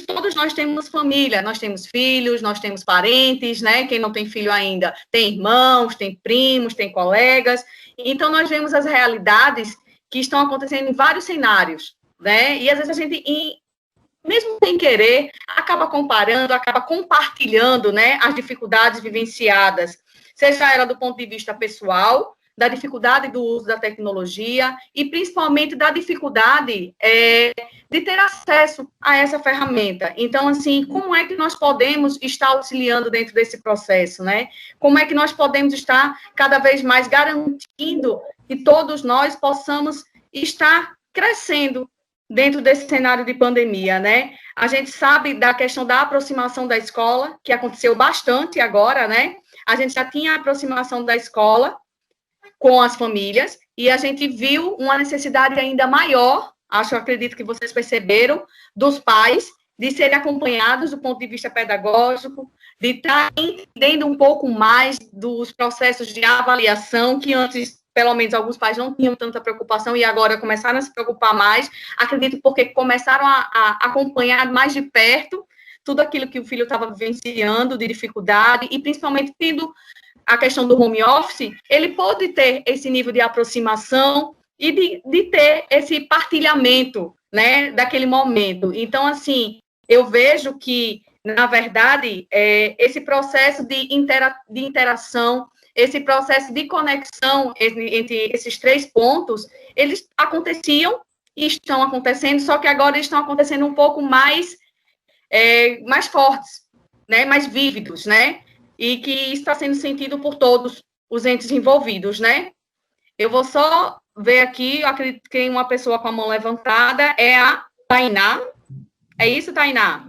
Speaker 1: Todos nós temos família, nós temos filhos, nós temos parentes, né? Quem não tem filho ainda tem irmãos, tem primos, tem colegas. Então nós vemos as realidades que estão acontecendo em vários cenários, né? E às vezes a gente, mesmo sem querer, acaba comparando, acaba compartilhando, né? As dificuldades vivenciadas, seja ela do ponto de vista pessoal, da dificuldade do uso da tecnologia e, principalmente, da dificuldade de ter acesso a essa ferramenta. Então, assim, como é que nós podemos estar auxiliando dentro desse processo, né? Como é que nós podemos estar cada vez mais garantindo que todos nós possamos estar crescendo dentro desse cenário de pandemia, né? A gente sabe da questão da aproximação da escola, que aconteceu bastante agora, né? A gente já tinha a aproximação da escola com as famílias, e a gente viu uma necessidade ainda maior, acredito que vocês perceberam, dos pais, de serem acompanhados do ponto de vista pedagógico, de estar entendendo um pouco mais dos processos de avaliação, que antes, pelo menos, alguns pais não tinham tanta preocupação, e agora começaram a se preocupar mais, acredito porque começaram a acompanhar mais de perto tudo aquilo que o filho estava vivenciando, de dificuldade, e principalmente tendo a questão do home office, ele pode ter esse nível de aproximação e de ter esse partilhamento, né, daquele momento. Então, assim, eu vejo que, na verdade, esse processo de interação, esse processo de conexão entre esses três pontos, eles aconteciam e estão acontecendo, só que agora estão acontecendo um pouco mais fortes, né, mais vívidos, né? E que está sendo sentido por todos os entes envolvidos, né? Eu vou só ver aqui, eu acredito que tem uma pessoa com a mão levantada, é a Tainá. É isso, Tainá?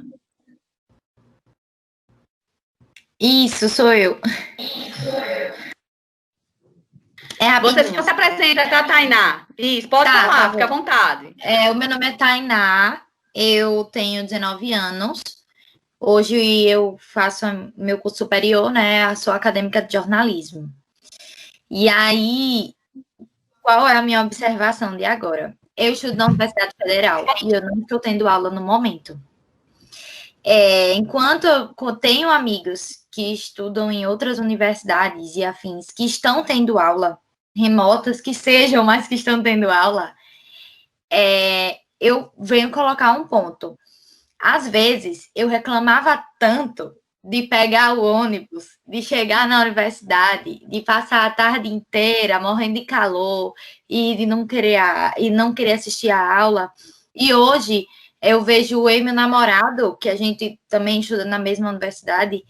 Speaker 4: Isso, sou eu.
Speaker 1: Você se apresenta, tá, Tainá? Isso, pode falar, fica à vontade.
Speaker 4: O meu nome é Tainá, eu tenho 19 anos. Hoje eu faço meu curso superior, né? Sou acadêmica de jornalismo. E aí, qual é a minha observação de agora? Eu estudo na Universidade Federal e eu não estou tendo aula no momento. Enquanto eu tenho amigos que estudam em outras universidades e afins, que estão tendo aula, remotas que sejam, mas que estão tendo aula, eu venho colocar um ponto. Às vezes, eu reclamava tanto de pegar o ônibus, de chegar na universidade, de passar a tarde inteira morrendo de calor e de não querer assistir a aula. E hoje, eu vejo eu e meu namorado, que a gente também estuda na mesma universidade,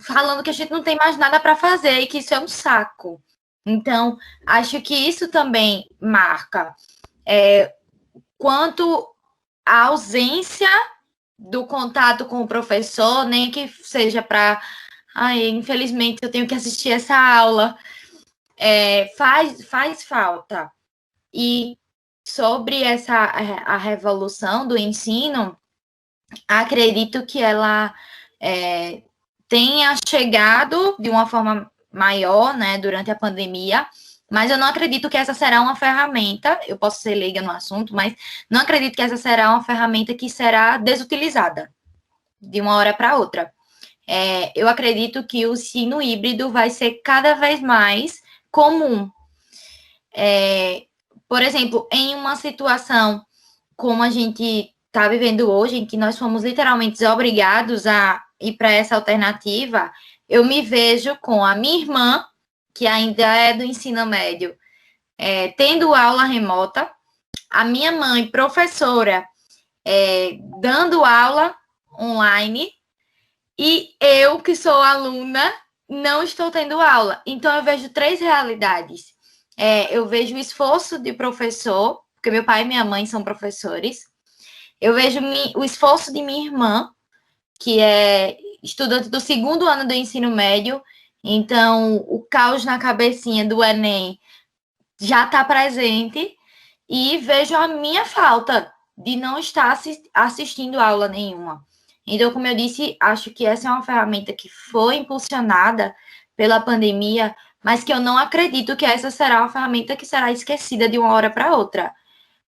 Speaker 4: falando que a gente não tem mais nada para fazer e que isso é um saco. Então, acho que isso também marca quanto a ausência do contato com o professor, nem que seja para, infelizmente eu tenho que assistir essa aula, faz falta. E sobre a revolução do ensino, acredito que ela tenha chegado de uma forma maior, né, durante a pandemia, mas eu não acredito que essa será uma ferramenta, eu posso ser leiga no assunto, mas não acredito que essa será uma ferramenta que será desutilizada de uma hora para outra. Eu acredito que o ensino híbrido vai ser cada vez mais comum. Por exemplo, em uma situação como a gente está vivendo hoje, em que nós fomos literalmente obrigados a ir para essa alternativa, eu me vejo com a minha irmã, que ainda é do ensino médio, tendo aula remota, a minha mãe, professora, dando aula online, e eu, que sou aluna, não estou tendo aula. Então, eu vejo 3 realidades. Eu vejo o esforço de professor, porque meu pai e minha mãe são professores. Eu vejo o esforço de minha irmã, que é estudante do 2º ano do ensino médio. Então, o caos na cabecinha do Enem já está presente. E vejo a minha falta de não estar assistindo aula nenhuma. Então, como eu disse, acho que essa é uma ferramenta que foi impulsionada pela pandemia, mas que eu não acredito que essa será uma ferramenta que será esquecida de uma hora para outra.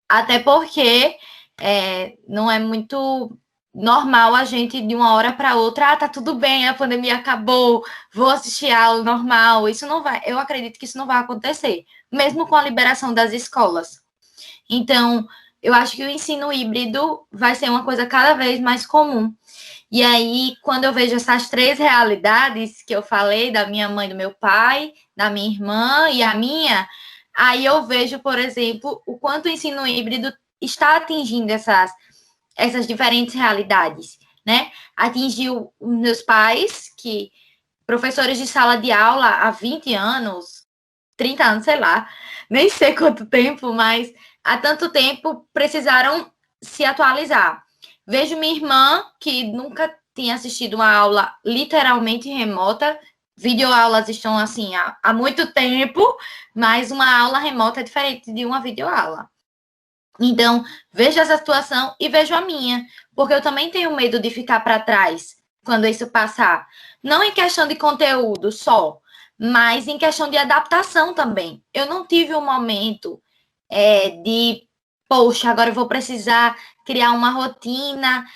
Speaker 4: Até porque não é muito normal a gente, de uma hora para outra, tá tudo bem, a pandemia acabou, vou assistir aula normal. Isso não vai, eu acredito que isso não vai acontecer, mesmo com a liberação das escolas. Então, eu acho que o ensino híbrido vai ser uma coisa cada vez mais comum. E aí, quando eu vejo essas 3 realidades que eu falei, da minha mãe, do meu pai, da minha irmã e a minha, aí eu vejo, por exemplo, o quanto o ensino híbrido está atingindo essas diferentes realidades, né? Atingiu os meus pais, que professores de sala de aula há 20 anos, 30 anos, sei lá, nem sei quanto tempo, mas há tanto tempo precisaram se atualizar. Vejo minha irmã, que nunca tinha assistido uma aula literalmente remota. Videoaulas estão assim há muito tempo, mas uma aula remota é diferente de uma videoaula. Então, vejo essa situação e vejo a minha, porque eu também tenho medo de ficar para trás quando isso passar. Não em questão de conteúdo só, mas em questão de adaptação também. Eu não tive um momento de, poxa, agora eu vou precisar criar uma rotina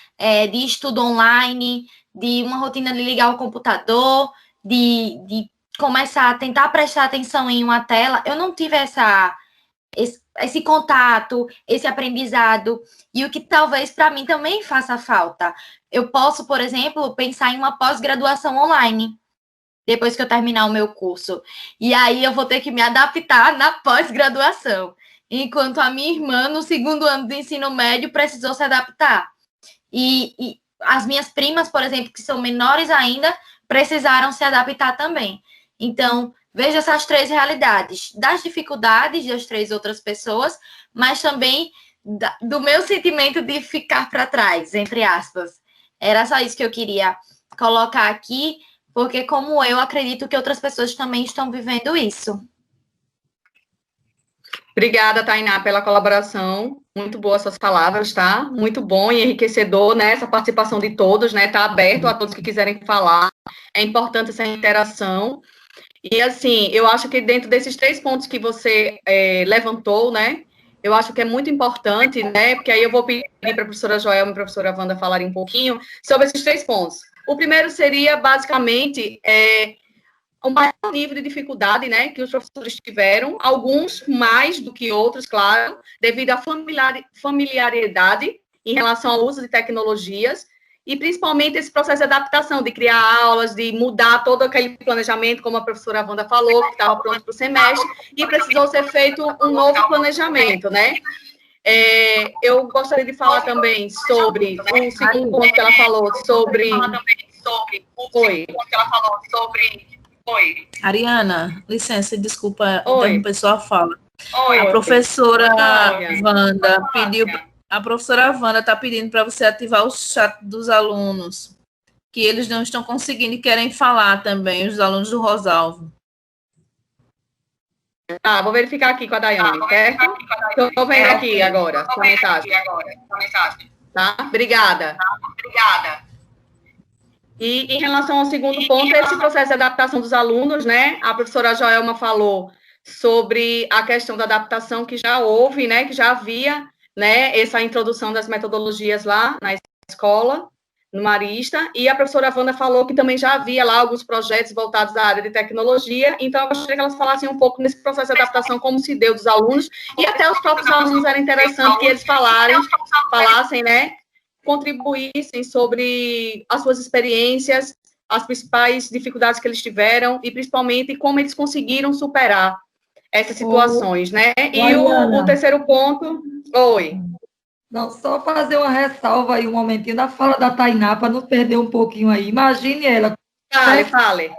Speaker 4: de estudo online, de uma rotina de ligar o computador, de começar a tentar prestar atenção em uma tela. Eu não tive esse contato, esse aprendizado, e o que talvez para mim também faça falta. Eu posso, por exemplo, pensar em uma pós-graduação online, depois que eu terminar o meu curso. E aí eu vou ter que me adaptar na pós-graduação, enquanto a minha irmã, no 2º ano do ensino médio, precisou se adaptar. E as minhas primas, por exemplo, que são menores ainda, precisaram se adaptar também. Então, vejo essas 3 realidades, das dificuldades das 3 outras pessoas, mas também do meu sentimento de ficar para trás, entre aspas. Era só isso que eu queria colocar aqui, porque como eu acredito que outras pessoas também estão vivendo isso.
Speaker 1: Obrigada, Tainá, pela colaboração. Muito boas suas palavras, tá? Muito bom e enriquecedor, né? Essa participação de todos, né? Tá aberto a todos que quiserem falar. É importante essa interação. E, assim, eu acho que dentro desses 3 pontos que você levantou, né? Eu acho que é muito importante, né? Porque aí eu vou pedir para a professora Joelma e a professora Wanda falarem um pouquinho sobre esses 3 pontos. O primeiro seria, basicamente, um maior nível de dificuldade, né, que os professores tiveram, alguns mais do que outros, claro, devido à familiaridade em relação ao uso de tecnologias, e principalmente esse processo de adaptação, de criar aulas, de mudar todo aquele planejamento, como a professora Wanda falou, que estava pronto para o semestre, e precisou ser feito um novo planejamento, né? Eu gostaria de falar também sobre o segundo ponto que ela falou, sobre...
Speaker 5: Oi. Ariana, licença, desculpa
Speaker 1: Oi.
Speaker 5: interromper sua fala.
Speaker 1: Oi.
Speaker 5: A professora Wanda pediu A professora Wanda está pedindo para você ativar o chat dos alunos, que eles não estão conseguindo e querem falar também, os alunos do Rosalvo.
Speaker 1: Vou verificar aqui com a Daiane, certo? Estou vendo aqui agora, sua mensagem. Tá? Obrigada. E em relação ao segundo ponto, esse processo de adaptação dos alunos, né? A professora Joelma falou sobre a questão da adaptação que já houve, né? Que já havia, né? Essa introdução das metodologias lá na escola, no Marista, e a professora Wanda falou que também já havia lá alguns projetos voltados à área de tecnologia, então eu gostaria que elas falassem um pouco nesse processo de adaptação, como se deu dos alunos, e até os próprios alunos era interessante que eles falassem, né, contribuíssem sobre as suas experiências, as principais dificuldades que eles tiveram, e principalmente como eles conseguiram superar essas situações, né? E o terceiro ponto... Oi.
Speaker 3: Não, só fazer uma ressalva aí, um momentinho da fala da Tainá, para não perder um pouquinho aí. Imagine ela.
Speaker 1: Fale.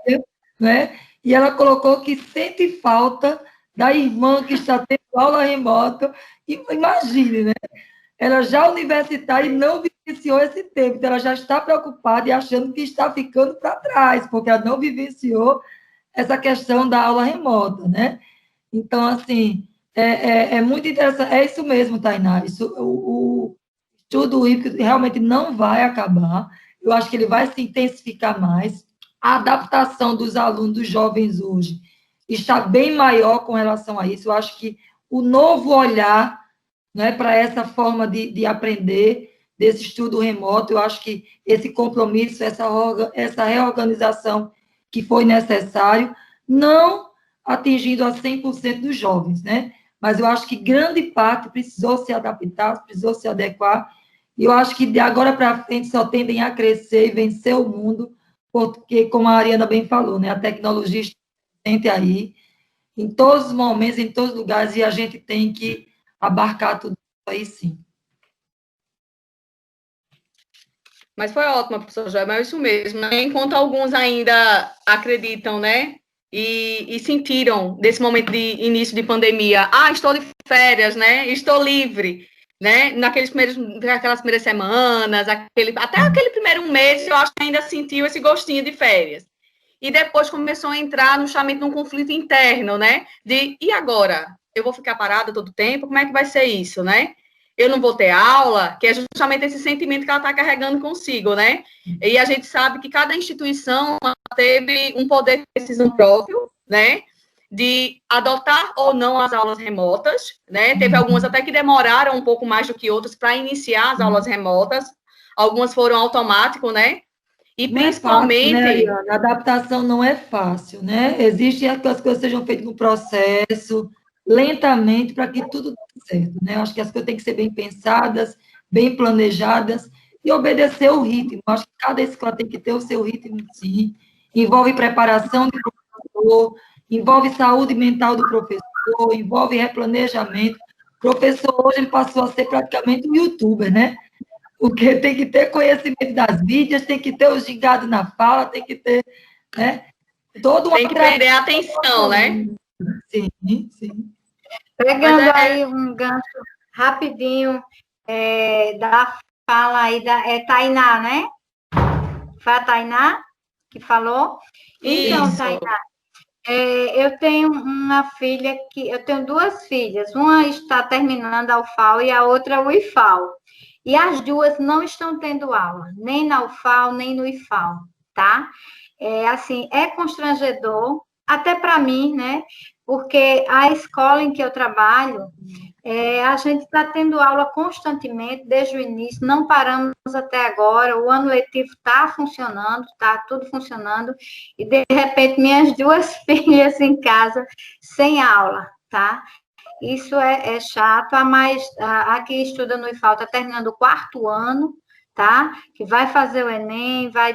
Speaker 3: Né? E ela colocou que sente falta da irmã que está tendo aula remota. Imagine, né? Ela já universitária e não vivenciou esse tempo. Então, ela já está preocupada e achando que está ficando para trás, porque ela não vivenciou essa questão da aula remota, né? Então, assim... É muito interessante, é isso mesmo, Tainá, o estudo híbrido realmente não vai acabar, eu acho que ele vai se intensificar mais, a adaptação dos alunos, dos jovens hoje, está bem maior com relação a isso, eu acho que o novo olhar, né, para essa forma de aprender, desse estudo remoto, eu acho que esse compromisso, essa reorganização que foi necessário, não atingindo a 100% dos jovens, né? Mas eu acho que grande parte precisou se adaptar, precisou se adequar, e eu acho que de agora para frente só tendem a crescer e vencer o mundo, porque, como a Ariana bem falou, né, a tecnologia está presente aí, em todos os momentos, em todos os lugares, e a gente tem que abarcar tudo isso aí, sim.
Speaker 1: Mas foi ótimo, professor Joel, mas é isso mesmo, né? Enquanto alguns ainda acreditam, né, e sentiram, desse momento de início de pandemia, estou de férias, né, estou livre, né, naquelas primeiras semanas, até aquele primeiro mês, eu acho que ainda sentiu esse gostinho de férias. E depois começou a entrar justamente num conflito interno, né, e agora? Eu vou ficar parada todo o tempo? Como é que vai ser isso, né? Eu não vou ter aula, que é justamente esse sentimento que ela está carregando consigo, né? E a gente sabe que cada instituição teve um poder de decisão próprio, né? De adotar ou não as aulas remotas, né? Teve algumas até que demoraram um pouco mais do que outras para iniciar as aulas remotas, algumas foram automático, né? E
Speaker 3: não
Speaker 1: principalmente...
Speaker 3: É fácil, né, Ariana? A adaptação não é fácil, né? Existe que as coisas sejam feitas no processo, lentamente, para que tudo dê certo, né? Eu acho que as coisas têm que ser bem pensadas, bem planejadas e obedecer o ritmo. Eu acho que cada escola tem que ter o seu ritmo, sim. Envolve preparação do professor, envolve saúde mental do professor, envolve replanejamento. O professor hoje ele passou a ser praticamente um youtuber, né? Porque tem que ter conhecimento das mídias, tem que ter os gingados na fala, tem que ter, né?
Speaker 1: Tem que prender a atenção, né?
Speaker 3: Sim, sim.
Speaker 2: Pegando aí um gancho rapidinho da fala aí da Tainá, né? Foi a Tainá que falou? Então,
Speaker 1: Isso.
Speaker 2: Tainá, eu tenho uma filha eu tenho duas filhas, uma está terminando a UFAL e a outra o IFAL. E as duas não estão tendo aula, nem na UFAL, nem no IFAL, tá? Assim, é constrangedor, até para mim, né? Porque a escola em que eu trabalho, a gente está tendo aula constantemente, desde o início, não paramos até agora, o ano letivo está funcionando, está tudo funcionando, e de repente minhas duas filhas em casa, sem aula, tá? Isso é chato, a que estuda no IFAL está terminando o 4º ano, tá? Que vai fazer o Enem, vai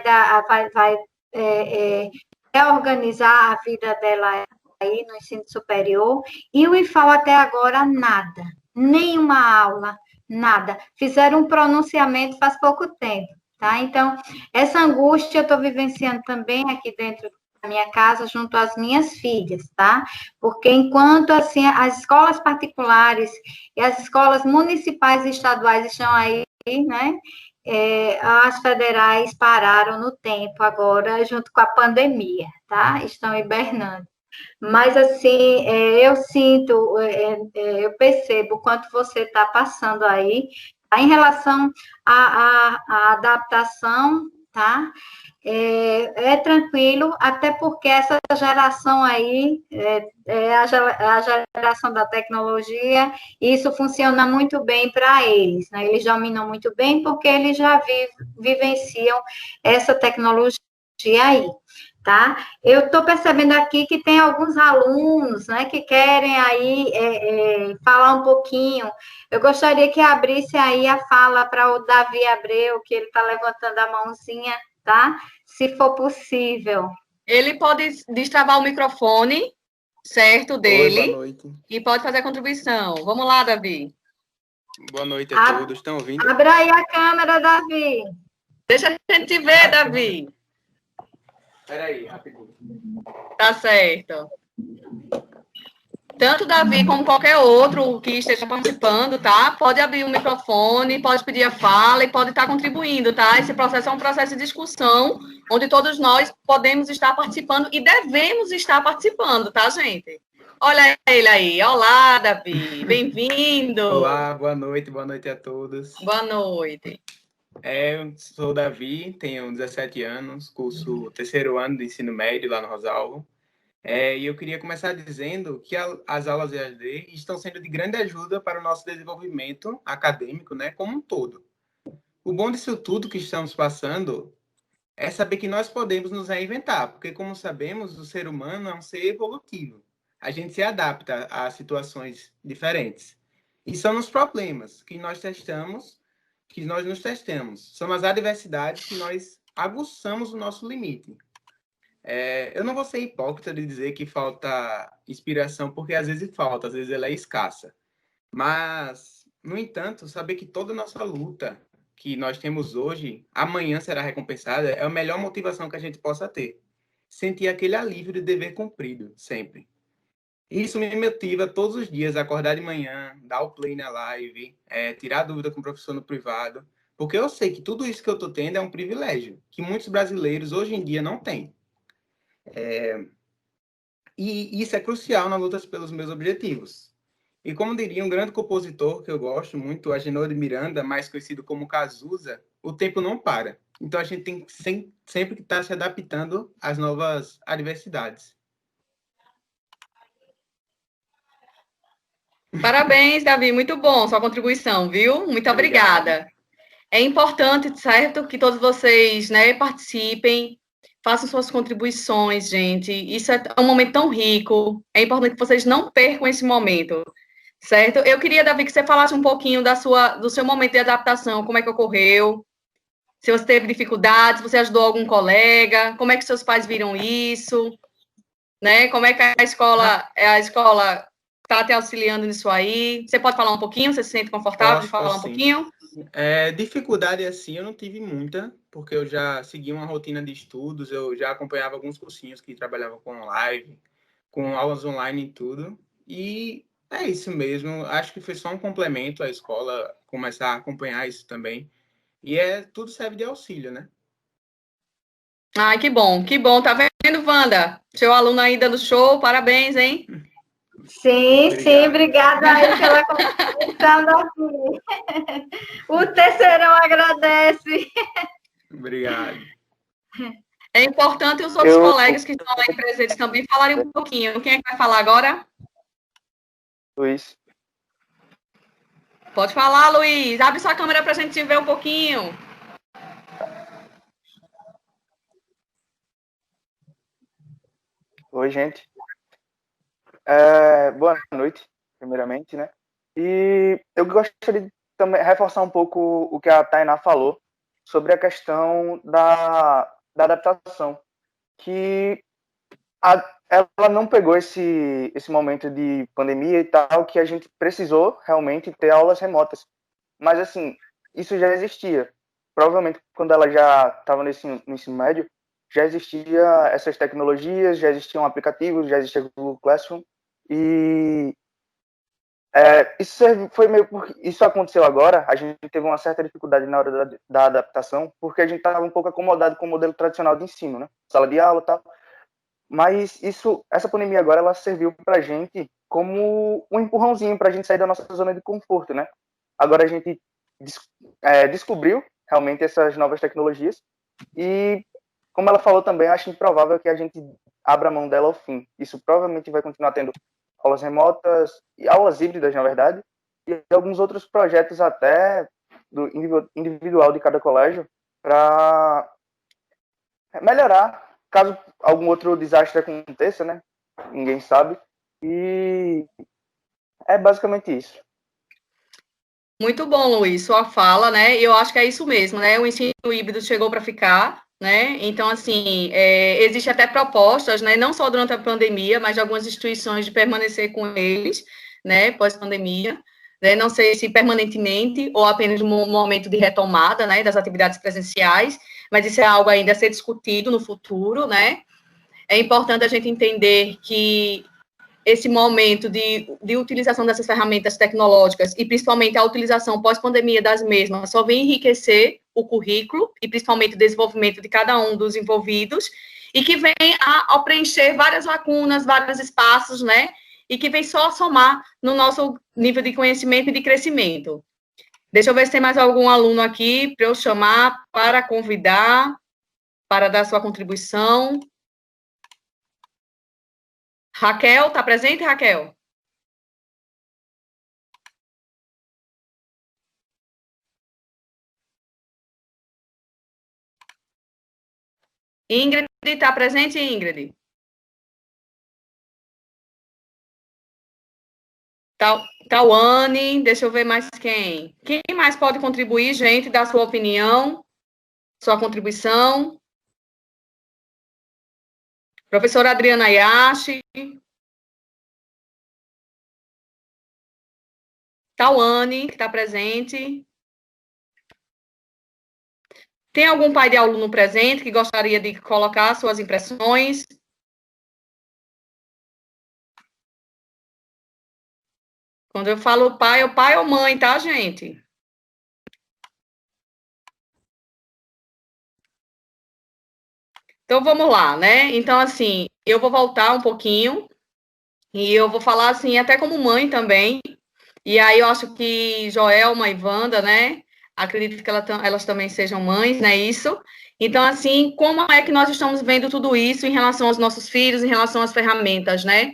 Speaker 2: reorganizar a vida dela aí no ensino superior, e o IFAL até agora nada, nenhuma aula, nada. Fizeram um pronunciamento faz pouco tempo, tá? Então, essa angústia eu estou vivenciando também aqui dentro minha casa junto às minhas filhas, tá? Porque enquanto, assim, as escolas particulares e as escolas municipais e estaduais estão aí, né? As federais pararam no tempo agora, junto com a pandemia, tá? Estão hibernando. Mas, assim, eu sinto, eu percebo o quanto você está passando aí, tá? Em relação à adaptação, tá? Tranquilo, até porque essa geração aí é a geração da tecnologia, e isso funciona muito bem para eles, né? Eles dominam muito bem porque eles já vivenciam essa tecnologia aí, tá? Eu estou percebendo aqui que tem alguns alunos, né, que querem aí falar um pouquinho. Eu gostaria que abrisse aí a fala para o Davi Abreu, que ele está levantando a mãozinha, tá? Se for possível.
Speaker 1: Ele pode destravar o microfone, certo, dele.
Speaker 6: Oi, boa noite.
Speaker 1: E pode fazer a contribuição. Vamos lá, Davi.
Speaker 6: Boa noite a todos. Estão ouvindo?
Speaker 2: Abra aí a câmera, Davi.
Speaker 1: Deixa a gente ver, Davi.
Speaker 6: Espera aí, rapidinho.
Speaker 1: Tá certo. Tanto Davi como qualquer outro que esteja participando, tá? Pode abrir o microfone, pode pedir a fala e pode estar contribuindo, tá? Esse processo é um processo de discussão, onde todos nós podemos estar participando e devemos estar participando, tá, gente? Olha ele aí. Olá, Davi. Bem-vindo.
Speaker 6: Olá, boa noite a todos.
Speaker 1: Boa noite.
Speaker 6: Eu sou o Davi, tenho 17 anos, curso terceiro ano de ensino médio lá no Rosalvo. E eu queria começar dizendo que as aulas EAD estão sendo de grande ajuda para o nosso desenvolvimento acadêmico, né, como um todo. O bom disso tudo que estamos passando é saber que nós podemos nos reinventar, porque, como sabemos, o ser humano é um ser evolutivo. A gente se adapta a situações diferentes. E são os problemas que nós nos testamos. São as adversidades que nós aguçamos o nosso limite. Eu não vou ser hipócrita de dizer que falta inspiração, porque às vezes falta, às vezes ela é escassa. Mas, no entanto, saber que toda a nossa luta que nós temos hoje, amanhã será recompensada, é a melhor motivação que a gente possa ter. Sentir aquele alívio de dever cumprido, sempre. Isso me motiva todos os dias a acordar de manhã, dar o play na live, tirar dúvida com o professor no privado, porque eu sei que tudo isso que eu estou tendo é um privilégio, que muitos brasileiros hoje em dia não têm. E isso é crucial na luta pelos meus objetivos. E como diria um grande compositor que eu gosto muito, Agenor de Miranda, mais conhecido como Cazuza, o tempo não para. Então a gente tem sempre que estar se adaptando às novas adversidades.
Speaker 1: Parabéns, Davi, muito bom sua contribuição, viu? Muito obrigada. É importante, certo, que todos vocês, né, participem, façam suas contribuições, gente. Isso é um momento tão rico. É importante que vocês não percam esse momento, certo? Eu queria, Davi, que você falasse um pouquinho do seu momento de adaptação, como é que ocorreu, se você teve dificuldades, se você ajudou algum colega, como é que seus pais viram isso, né? Como é que a escola está te auxiliando nisso aí? Você pode falar um pouquinho? Você se sente confortável de falar um pouquinho?
Speaker 6: Dificuldade assim eu não tive muita, porque eu já segui uma rotina de estudos, eu já acompanhava alguns cursinhos que trabalhavam com live, com aulas online e tudo, e é isso mesmo. Acho que foi só um complemento à escola começar a acompanhar isso também, e tudo serve de auxílio, né?
Speaker 1: Ai, que bom, tá vendo, Wanda? Seu aluno aí dando show, parabéns, hein?
Speaker 2: Sim, obrigada aí pela contribuição, Davi. O terceirão agradece.
Speaker 6: Obrigado.
Speaker 1: É importante os outros colegas que estão aí presentes também falarem um pouquinho. Quem é que vai falar agora?
Speaker 7: Luiz.
Speaker 1: Pode falar, Luiz. Abre sua câmera para a gente te ver um pouquinho.
Speaker 7: Oi, gente. Boa noite, primeiramente, né? E eu gostaria de também reforçar um pouco o que a Tainá falou sobre a questão da adaptação, que ela não pegou esse momento de pandemia e tal, que a gente precisou realmente ter aulas remotas. Mas, assim, isso já existia. Provavelmente, quando ela já estava no ensino médio, já existia essas tecnologias, já existiam aplicativos, já existia Google Classroom, e isso aconteceu agora. A gente teve uma certa dificuldade na hora da adaptação, porque a gente estava um pouco acomodado com o modelo tradicional de ensino, né? Sala de aula e tal. Mas essa pandemia agora, ela serviu para a gente como um empurrãozinho para a gente sair da nossa zona de conforto, né? Agora a gente descobriu realmente essas novas tecnologias e, como ela falou também, acho improvável que a gente abra mão dela ao fim. Isso provavelmente vai continuar tendo aulas remotas e aulas híbridas, na verdade, e alguns outros projetos até do individual de cada colégio para melhorar, caso algum outro desastre aconteça, né? Ninguém sabe. E é basicamente isso.
Speaker 1: Muito bom, Luiz, sua fala, né? Eu acho que é isso mesmo, né? O ensino híbrido chegou para ficar, né? Então, assim, existe até propostas, né? Não só durante a pandemia, mas de algumas instituições de permanecer com eles, né? Pós-pandemia, né? Não sei se permanentemente ou apenas um momento de retomada, né? Das atividades presenciais, mas isso é algo ainda a ser discutido no futuro, né? É importante a gente entender que esse momento de utilização dessas ferramentas tecnológicas e principalmente a utilização pós-pandemia das mesmas só vem enriquecer o currículo e principalmente o desenvolvimento de cada um dos envolvidos e que vem a preencher várias lacunas, vários espaços, né? E que vem só somar no nosso nível de conhecimento e de crescimento. Deixa eu ver se tem mais algum aluno aqui para eu chamar, para convidar, para dar sua contribuição. Raquel, está presente, Raquel? Ingrid, está presente, Ingrid? Tauane, deixa eu ver mais quem. Quem mais pode contribuir, gente, dar sua opinião, sua contribuição? Professora Adriana Yashi. Tauane, que está presente. Tem algum pai de aluno presente que gostaria de colocar suas impressões? Quando eu falo pai, é o pai ou mãe, tá, gente? Então, vamos lá, né? Então, assim, eu vou voltar um pouquinho e eu vou falar, assim, até como mãe também. E aí, eu acho que Joelma e Wanda, né? Acredito que elas também sejam mães, né? Isso. Então, assim, como é que nós estamos vendo tudo isso em relação aos nossos filhos, em relação às ferramentas, né?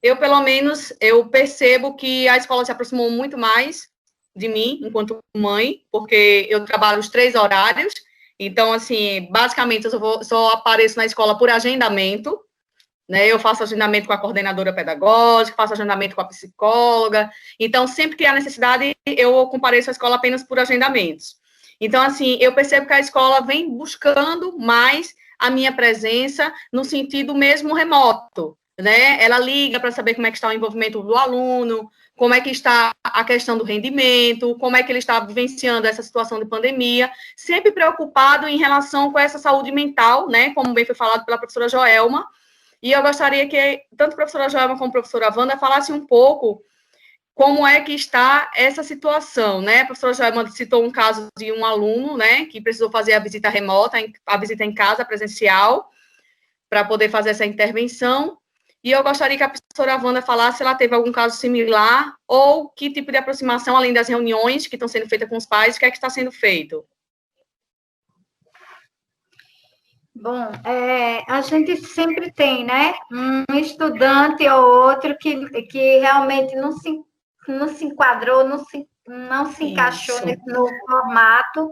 Speaker 1: Eu, pelo menos, eu percebo que a escola se aproximou muito mais de mim, enquanto mãe, porque eu trabalho os 3 horários, então, assim, basicamente, eu só apareço na escola por agendamento, né? Eu faço agendamento com a coordenadora pedagógica, faço agendamento com a psicóloga, então, sempre que há necessidade, eu compareço à escola apenas por agendamentos. Então, assim, eu percebo que a escola vem buscando mais a minha presença no sentido mesmo remoto, né? Ela liga para saber como é que está o envolvimento do aluno, como é que está a questão do rendimento, como é que ele está vivenciando essa situação de pandemia, sempre preocupado em relação com essa saúde mental, né? Como bem foi falado pela professora Joelma. E eu gostaria que tanto a professora Joelma como a professora Wanda falassem um pouco como é que está essa situação, né? A professora Joelma citou um caso de um aluno, né, que precisou fazer a visita remota, a visita em casa, presencial, para poder fazer essa intervenção. E eu gostaria que a professora Wanda falasse se ela teve algum caso similar ou que tipo de aproximação, além das reuniões que estão sendo feitas com os pais, o que é que está sendo feito?
Speaker 2: Bom, a gente sempre tem, né, um estudante ou outro que realmente não se enquadrou, não se encaixou no formato,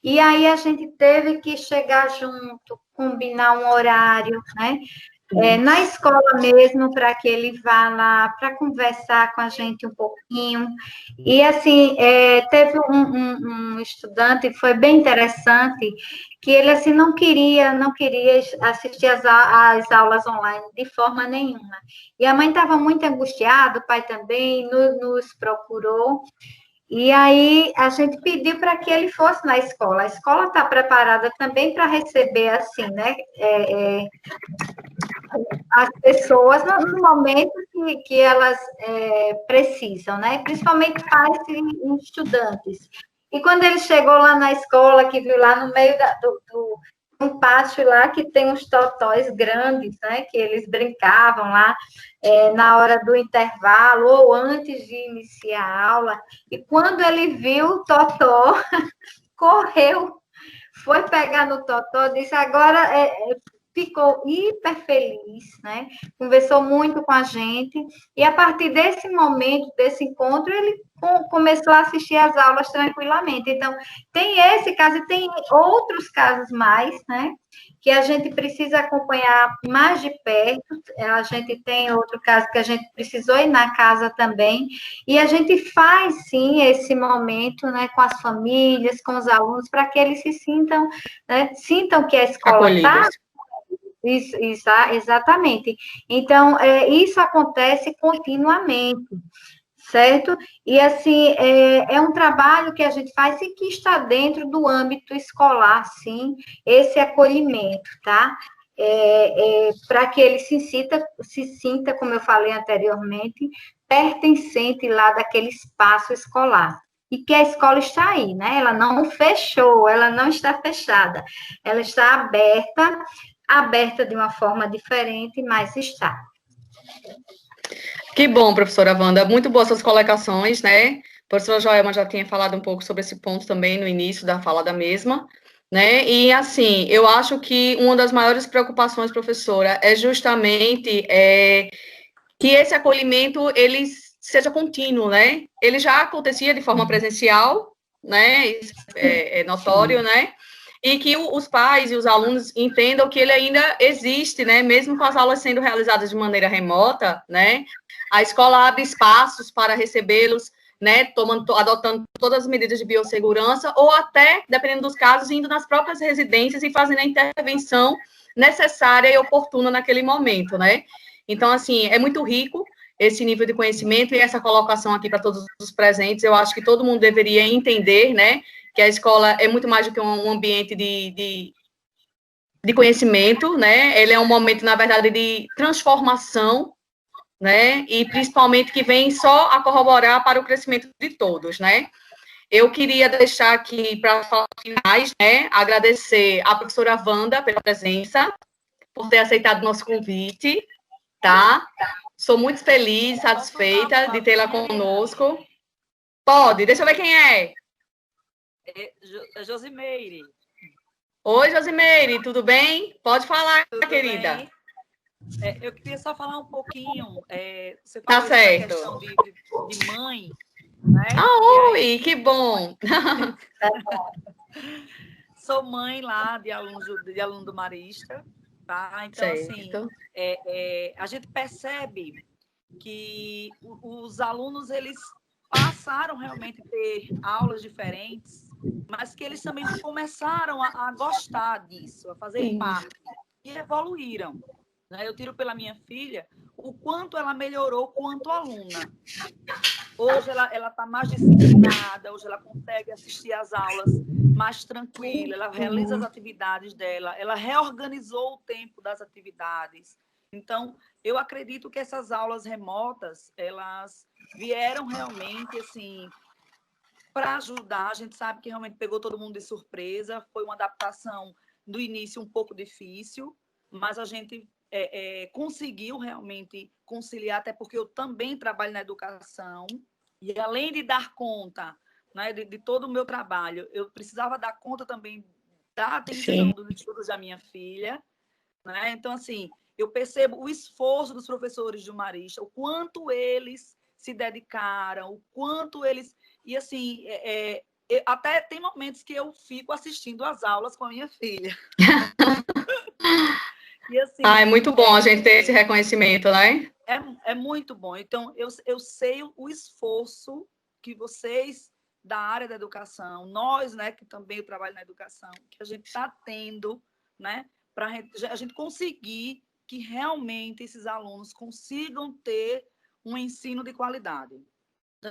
Speaker 2: e aí a gente teve que chegar junto, combinar um horário, né, na escola mesmo, para que ele vá lá para conversar com a gente um pouquinho. E, assim, teve um estudante, foi bem interessante, que ele, assim, não queria assistir às aulas online de forma nenhuma. E a mãe estava muito angustiada, o pai também nos procurou. E aí a gente pediu para que ele fosse na escola. A escola está preparada também para receber, assim, né? As pessoas no momento que elas precisam, né? Principalmente pais e estudantes. E quando ele chegou lá na escola, que viu lá no meio um pátio lá que tem uns totóis grandes, né? Que eles brincavam lá na hora do intervalo ou antes de iniciar a aula. E quando ele viu o totó, correu, foi pegar no totó, disse, agora ficou hiper feliz, né? Conversou muito com a gente, e a partir desse momento, desse encontro, ele começou a assistir às aulas tranquilamente. Então, tem esse caso e tem outros casos mais, né? Que a gente precisa acompanhar mais de perto. A gente tem outro caso que a gente precisou ir na casa também, e a gente faz, sim, esse momento, né, com as famílias, com os alunos, para que eles se sintam, né, sintam que a escola está. Isso, exatamente. Então, isso acontece continuamente, certo? E, assim, é um trabalho que a gente faz e que está dentro do âmbito escolar, sim, esse acolhimento, tá? Para que ele se sinta, como eu falei anteriormente, pertencente lá daquele espaço escolar. E que a escola está aí, né? Ela não fechou, ela não está fechada, ela está aberta de uma forma diferente, mas está.
Speaker 1: Que bom, professora Wanda. Muito boas suas colocações, né? A professora Joelma já tinha falado um pouco sobre esse ponto também no início da fala da mesma, né? E, assim, eu acho que uma das maiores preocupações, professora, é justamente que esse acolhimento, ele seja contínuo, né? Ele já acontecia de forma presencial, né? Isso é notório, né? E que os pais e os alunos entendam que ele ainda existe, né? Mesmo com as aulas sendo realizadas de maneira remota, né? A escola abre espaços para recebê-los, né? Adotando todas as medidas de biossegurança, ou até, dependendo dos casos, indo nas próprias residências e fazendo a intervenção necessária e oportuna naquele momento, né? Então, assim, é muito rico esse nível de conhecimento e essa colocação aqui para todos os presentes. Eu acho que todo mundo deveria entender, né? Que a escola é muito mais do que um ambiente de conhecimento, né? Ele é um momento, na verdade, de transformação, né? E principalmente que vem só a corroborar para o crescimento de todos, né? Eu queria deixar aqui para falar finais, né? Agradecer à professora Wanda pela presença, por ter aceitado o nosso convite, tá? Sou muito feliz, satisfeita de tê-la conosco. Pode, deixa eu ver quem é.
Speaker 8: Josimeire.
Speaker 1: Oi, Josimeire, tudo bem? Pode falar,
Speaker 8: Tudo
Speaker 1: querida.
Speaker 8: Bem? Eu queria só falar um pouquinho. Você
Speaker 1: Tá
Speaker 8: falou
Speaker 1: certo.
Speaker 8: da questão de mãe, né?
Speaker 1: Oi, aí... que bom.
Speaker 8: Sou mãe lá de aluno do Marista, tá? Então,
Speaker 1: certo.
Speaker 8: Assim, a gente percebe que os alunos, eles passaram realmente a ter aulas diferentes, mas que eles também começaram a gostar disso, a fazer parte, e evoluíram. Eu tiro pela minha filha o quanto ela melhorou quanto aluna. Hoje ela está mais disciplinada, hoje ela consegue assistir às aulas mais tranquila, ela realiza as atividades dela, ela reorganizou o tempo das atividades. Então, eu acredito que essas aulas remotas, elas vieram realmente, assim, para ajudar. A gente sabe que realmente pegou todo mundo de surpresa, foi uma adaptação do início um pouco difícil, mas a gente conseguiu realmente conciliar, até porque eu também trabalho na educação, e além de dar conta, né, de todo o meu trabalho, eu precisava dar conta também da atenção dos estudos da minha filha, né? Então, assim, eu percebo o esforço dos professores de Marista, o quanto eles se dedicaram, o quanto eles... E, assim, até tem momentos que eu fico assistindo às aulas com a minha filha. E, assim,
Speaker 1: é muito bom a gente ter esse reconhecimento, né?
Speaker 8: É muito bom. Então, eu sei o esforço que vocês da área da educação, nós, né, que também eu trabalho na educação, que a gente está tendo, né, para a gente conseguir que realmente esses alunos consigam ter um ensino de qualidade.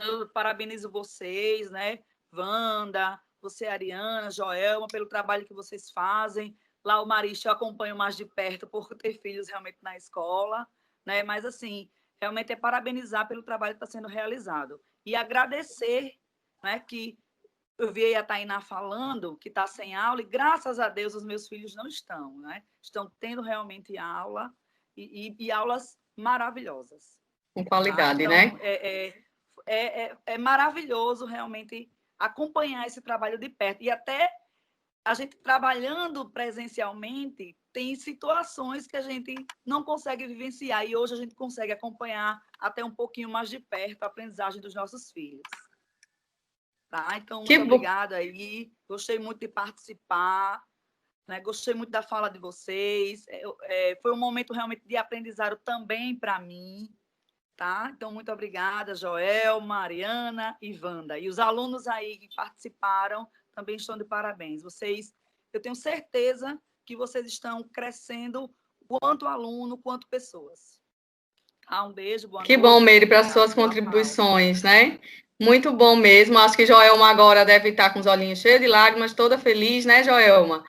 Speaker 8: Eu parabenizo vocês, né? Wanda, você, Ariana, Joelma, pelo trabalho que vocês fazem. Lá o Marista eu acompanho mais de perto por ter filhos realmente na escola, né? Mas, assim, realmente é parabenizar pelo trabalho que está sendo realizado. E agradecer, né, que eu vi a Tainá falando que está sem aula, e graças a Deus os meus filhos não estão, né? Estão tendo realmente aula, e aulas maravilhosas.
Speaker 1: Com qualidade,
Speaker 8: Então,
Speaker 1: né?
Speaker 8: é maravilhoso realmente acompanhar esse trabalho de perto. E até a gente trabalhando presencialmente, tem situações que a gente não consegue vivenciar, e hoje a gente consegue acompanhar até um pouquinho mais de perto a aprendizagem dos nossos filhos. Tá? Então, muito obrigada aí. Gostei muito de participar, né? Gostei muito da fala de vocês. Foi um momento realmente de aprendizado também para mim. Tá? Então, muito obrigada, Joel, Mariana e Wanda. E os alunos aí que participaram também estão de parabéns. Eu tenho certeza que vocês estão crescendo quanto aluno, quanto pessoas. Um beijo, boa noite.
Speaker 1: Que bom, Meire, para as suas contribuições, né? Muito bom mesmo. Acho que Joelma agora deve estar com os olhinhos cheios de lágrimas, toda feliz, né, Joelma?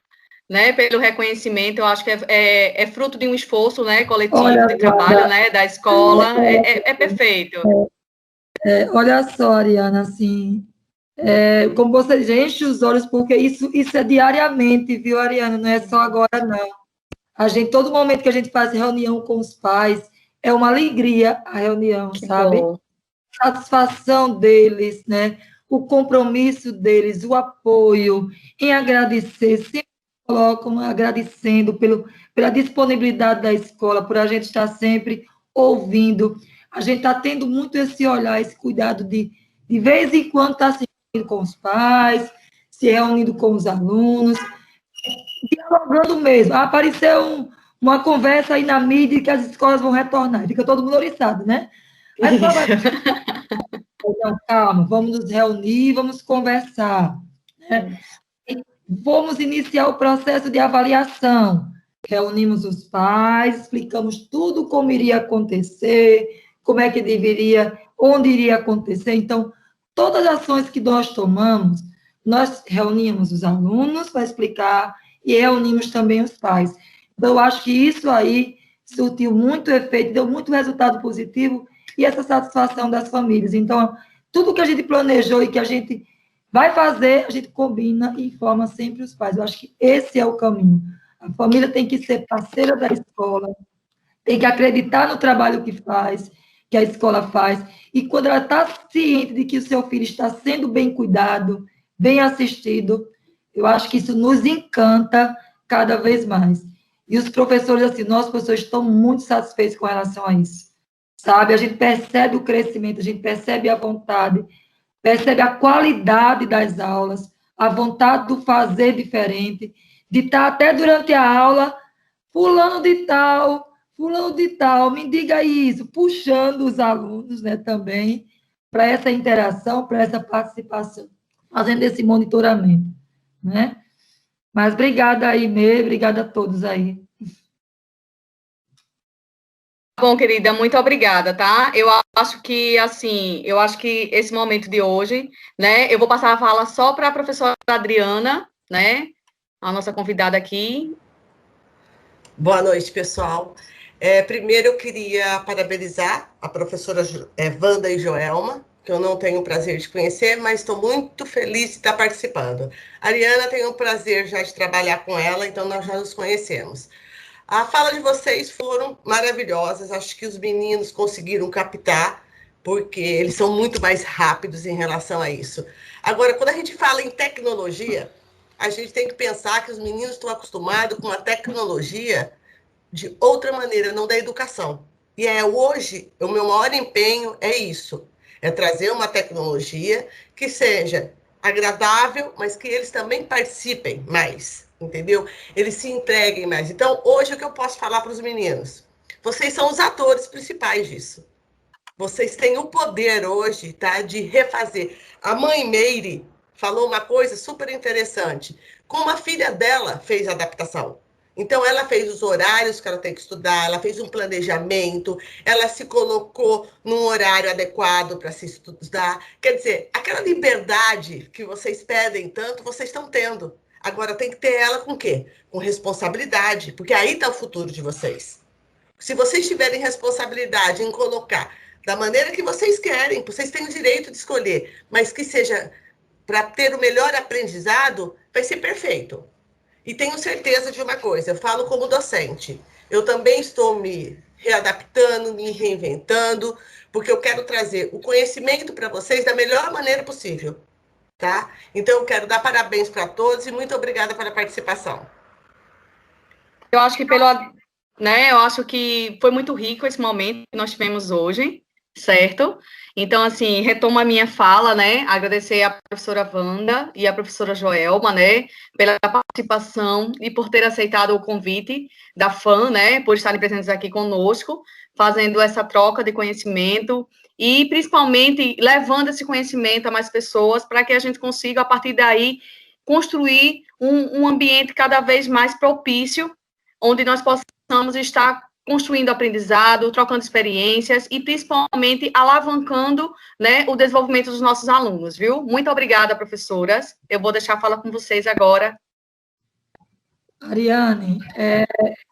Speaker 1: Né, pelo reconhecimento, eu acho que é fruto de um esforço, né, coletivo de trabalho, né, da escola. É perfeito.
Speaker 3: Olha só, Ariana, assim, como você enche os olhos, porque isso é diariamente, viu, Ariana? Não é só agora, não. Todo momento que a gente faz reunião com os pais, é uma alegria a reunião, sabe?
Speaker 1: Bom.
Speaker 3: Satisfação deles, né? O compromisso deles, o apoio, em agradecer, sempre colocam agradecendo pela disponibilidade da escola, por a gente estar sempre ouvindo. A gente está tendo muito esse olhar, esse cuidado de vez em quando, estar se reunindo com os pais, se reunindo com os alunos, dialogando mesmo. Apareceu uma conversa aí na mídia que as escolas vão retornar. Fica todo mundo oriçado, né? Aí então, calma, vamos nos reunir, vamos conversar. Né? Vamos iniciar o processo de avaliação. Reunimos os pais, explicamos tudo como iria acontecer, como é que deveria, onde iria acontecer. Então, todas as ações que nós tomamos, nós reunimos os alunos para explicar e reunimos também os pais. Então, eu acho que isso aí surtiu muito efeito, deu muito resultado positivo e essa satisfação das famílias. Então, tudo que a gente planejou e que a gente vai fazer, a gente combina e informa sempre os pais. Eu acho que esse é o caminho. A família tem que ser parceira da escola, tem que acreditar no trabalho que faz, que a escola faz, e quando ela está ciente de que o seu filho está sendo bem cuidado, bem assistido, eu acho que isso nos encanta cada vez mais. E os professores, assim, nós professores estamos muito satisfeitos com relação a isso. Sabe? A gente percebe o crescimento, a gente percebe a vontade, percebe a qualidade das aulas, a vontade do fazer diferente, de estar até durante a aula, fulano de tal, me diga isso, puxando os alunos, né, também, para essa interação, para essa participação, fazendo esse monitoramento, né? Mas obrigada aí, Mê, obrigada a todos aí.
Speaker 1: Bom, querida, muito obrigada, tá? Eu acho que esse momento de hoje, né, eu vou passar a fala só para a professora Adriana, né, a nossa convidada aqui.
Speaker 9: Boa noite, pessoal. Primeiro, eu queria parabenizar a professora Wanda e Joelma, que eu não tenho o prazer de conhecer, mas estou muito feliz de estar participando. A Ariana, tenho o prazer já de trabalhar com ela, então nós já nos conhecemos. A fala de vocês foram maravilhosas, acho que os meninos conseguiram captar, porque eles são muito mais rápidos em relação a isso. Agora, quando a gente fala em tecnologia, a gente tem que pensar que os meninos estão acostumados com a tecnologia de outra maneira, não da educação. E hoje, o meu maior empenho é isso, é trazer uma tecnologia que seja agradável, mas que eles também participem mais. Entendeu? Eles se entreguem mais. Então, hoje, o que eu posso falar para os meninos? Vocês são os atores principais disso. Vocês têm o poder hoje, tá, de refazer. A mãe Meire falou uma coisa super interessante. Como a filha dela fez a adaptação. Então, ela fez os horários que ela tem que estudar, ela fez um planejamento, ela se colocou num horário adequado para se estudar. Quer dizer, aquela liberdade que vocês pedem tanto, vocês estão tendo. Agora, tem que ter ela com o quê? Com responsabilidade, porque aí está o futuro de vocês. Se vocês tiverem responsabilidade em colocar da maneira que vocês querem, vocês têm o direito de escolher, mas que seja para ter o melhor aprendizado, vai ser perfeito. E tenho certeza de uma coisa, eu falo como docente, eu também estou me readaptando, me reinventando, porque eu quero trazer o conhecimento para vocês da melhor maneira possível, tá? Então, eu quero dar parabéns para todos e muito obrigada pela participação.
Speaker 1: Eu acho que eu acho que foi muito rico esse momento que nós tivemos hoje, certo? Então, assim, retomo a minha fala, né? Agradecer à professora Wanda e à professora Joelma, né? Pela participação e por ter aceitado o convite da FAM, né? Por estarem presentes aqui conosco, fazendo essa troca de conhecimento e, principalmente, levando esse conhecimento a mais pessoas para que a gente consiga, a partir daí, construir um ambiente cada vez mais propício, onde nós possamos estar construindo aprendizado, trocando experiências e, principalmente, alavancando, né, o desenvolvimento dos nossos alunos, viu? Muito obrigada, professoras. Eu vou deixar a fala com vocês agora.
Speaker 3: Ariane,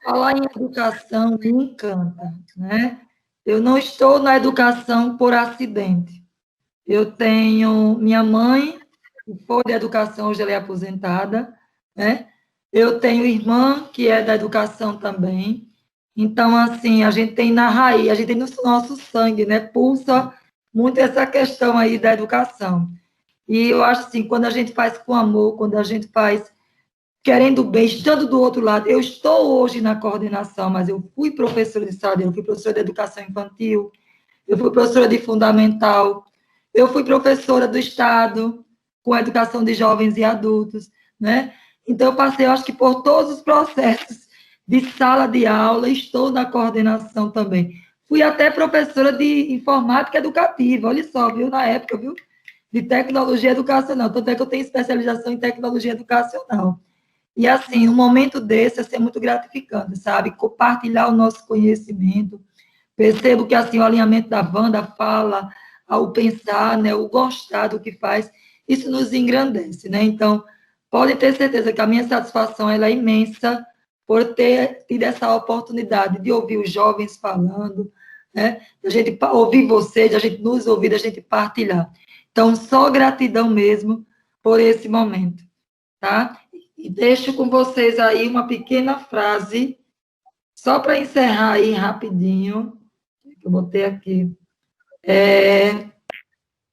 Speaker 3: falar em educação me encanta, né? Eu não estou na educação por acidente. Eu tenho minha mãe, que foi da educação, hoje ela é aposentada, né? Eu tenho irmã, que é da educação também. Então, assim, a gente tem na raiz, a gente tem no nosso sangue, né? Pulsa muito essa questão aí da educação. E eu acho assim, quando a gente faz com amor, quando a gente faz querendo bem, estando do outro lado, eu estou hoje na coordenação, mas eu fui professora de sala, eu fui professora de educação infantil, eu fui professora de fundamental, eu fui professora do Estado, com educação de jovens e adultos, né? Então, eu passei, eu acho que por todos os processos de sala de aula, estou na coordenação também. Fui até professora de informática educativa, olha só, viu, na época, viu? De tecnologia educacional, tanto é que eu tenho especialização em tecnologia educacional. E, assim, um momento desse é ser muito gratificante, sabe? Compartilhar o nosso conhecimento. Percebo que, assim, o alinhamento da Wanda fala, ao pensar, né, o gostar do que faz, isso nos engrandece, né? Então, pode ter certeza que a minha satisfação ela é imensa por ter tido essa oportunidade de ouvir os jovens falando, né? A gente ouvir vocês, a gente nos ouvir, a gente partilhar. Então, só gratidão mesmo por esse momento, tá? E deixo com vocês aí uma pequena frase, só para encerrar aí rapidinho, que eu botei aqui.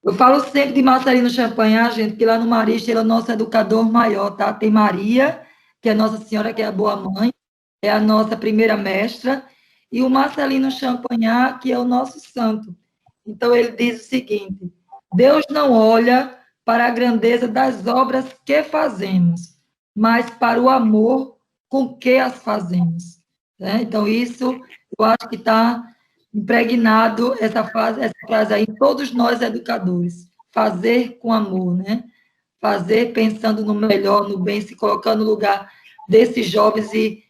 Speaker 3: Eu falo sempre de Marcelino Champagnat, gente, que lá no Marista ele é o nosso educador maior, tá? Tem Maria, que é Nossa Senhora, que é a boa mãe, é a nossa primeira mestra, e o Marcelino Champagnat, que é o nosso santo. Então, ele diz o seguinte: Deus não olha para a grandeza das obras que fazemos, mas para o amor com que as fazemos. Né? Então, isso eu acho que está impregnado essa frase aí, todos nós educadores, fazer com amor, né? Fazer pensando no melhor, no bem, se colocando no lugar desses jovens e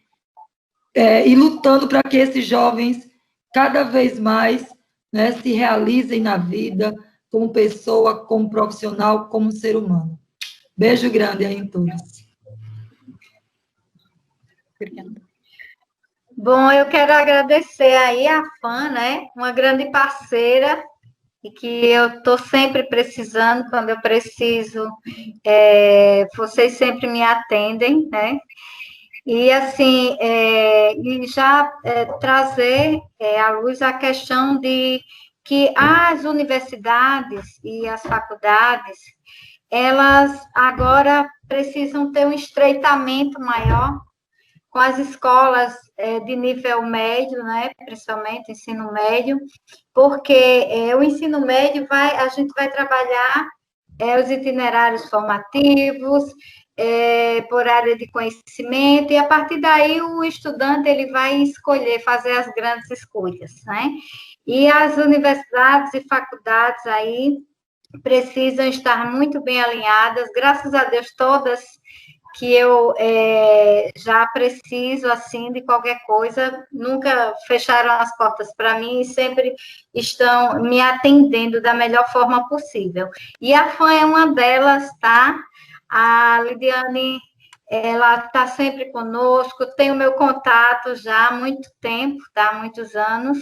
Speaker 3: lutando para que esses jovens cada vez mais, né, se realizem na vida como pessoa, como profissional, como ser humano. Beijo grande aí em todos.
Speaker 2: Bom, eu quero agradecer aí a FAM, né? Uma grande parceira e que eu estou sempre precisando, quando eu preciso, vocês sempre me atendem, né? E, assim, e já trazer à luz a questão de que as universidades e as faculdades, elas agora precisam ter um estreitamento maior com as escolas de nível médio, né, principalmente ensino médio, porque o ensino médio a gente vai trabalhar os itinerários formativos, por área de conhecimento, e a partir daí o estudante ele vai escolher, fazer as grandes escolhas, né? E as universidades e faculdades aí precisam estar muito bem alinhadas, graças a Deus todas que eu já preciso, assim, de qualquer coisa, nunca fecharam as portas para mim e sempre estão me atendendo da melhor forma possível. E a FAM é uma delas, tá? A Lidiane, ela está sempre conosco, tem o meu contato já há muito tempo, tá? Há muitos anos,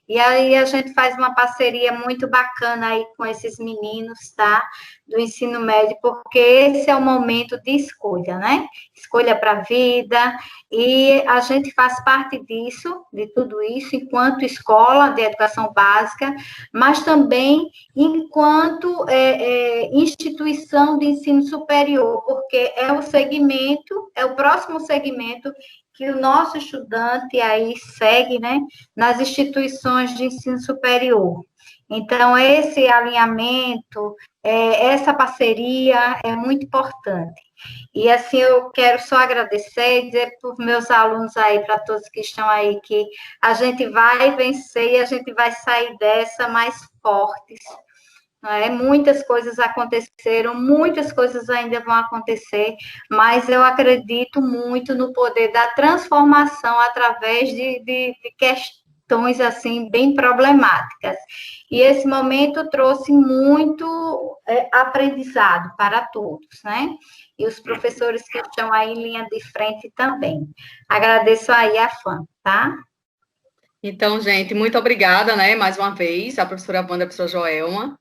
Speaker 2: e aí a gente faz uma parceria muito bacana aí com esses meninos, tá? Do ensino médio, porque esse é o momento de escolha, né? Escolha para a vida, e a gente faz parte disso, de tudo isso, enquanto escola de educação básica, mas também enquanto instituição de ensino superior, porque é o segmento, é o próximo segmento que o nosso estudante aí segue, né, nas instituições de ensino superior. Então, esse alinhamento, essa parceria é muito importante. E, assim, eu quero só agradecer e dizer para os meus alunos aí, para todos que estão aí, que a gente vai vencer e a gente vai sair dessa mais fortes. Muitas coisas aconteceram, muitas coisas ainda vão acontecer, mas eu acredito muito no poder da transformação através de questões, assim, bem problemáticas. E esse momento trouxe muito aprendizado para todos, né? E os professores que estão aí em linha de frente também. Agradeço aí a FAM, tá?
Speaker 1: Então, gente, muito obrigada, né, mais uma vez, a professora Wanda e a professora Joelma,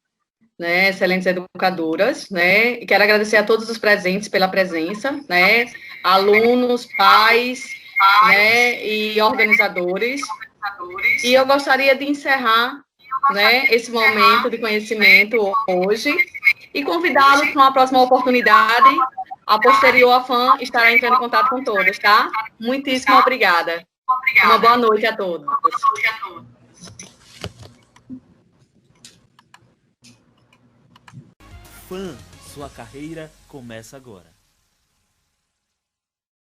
Speaker 1: né, excelentes educadoras, né, e quero agradecer a todos os presentes pela presença, né, alunos, pais, né, e organizadores, e eu gostaria de encerrar, né, esse momento de conhecimento hoje, e convidá-los para uma próxima oportunidade, a posterior a FAM estará entrando em contato com todos, tá? Muitíssimo obrigada. Uma boa noite a todos.
Speaker 10: FAM, sua carreira começa agora.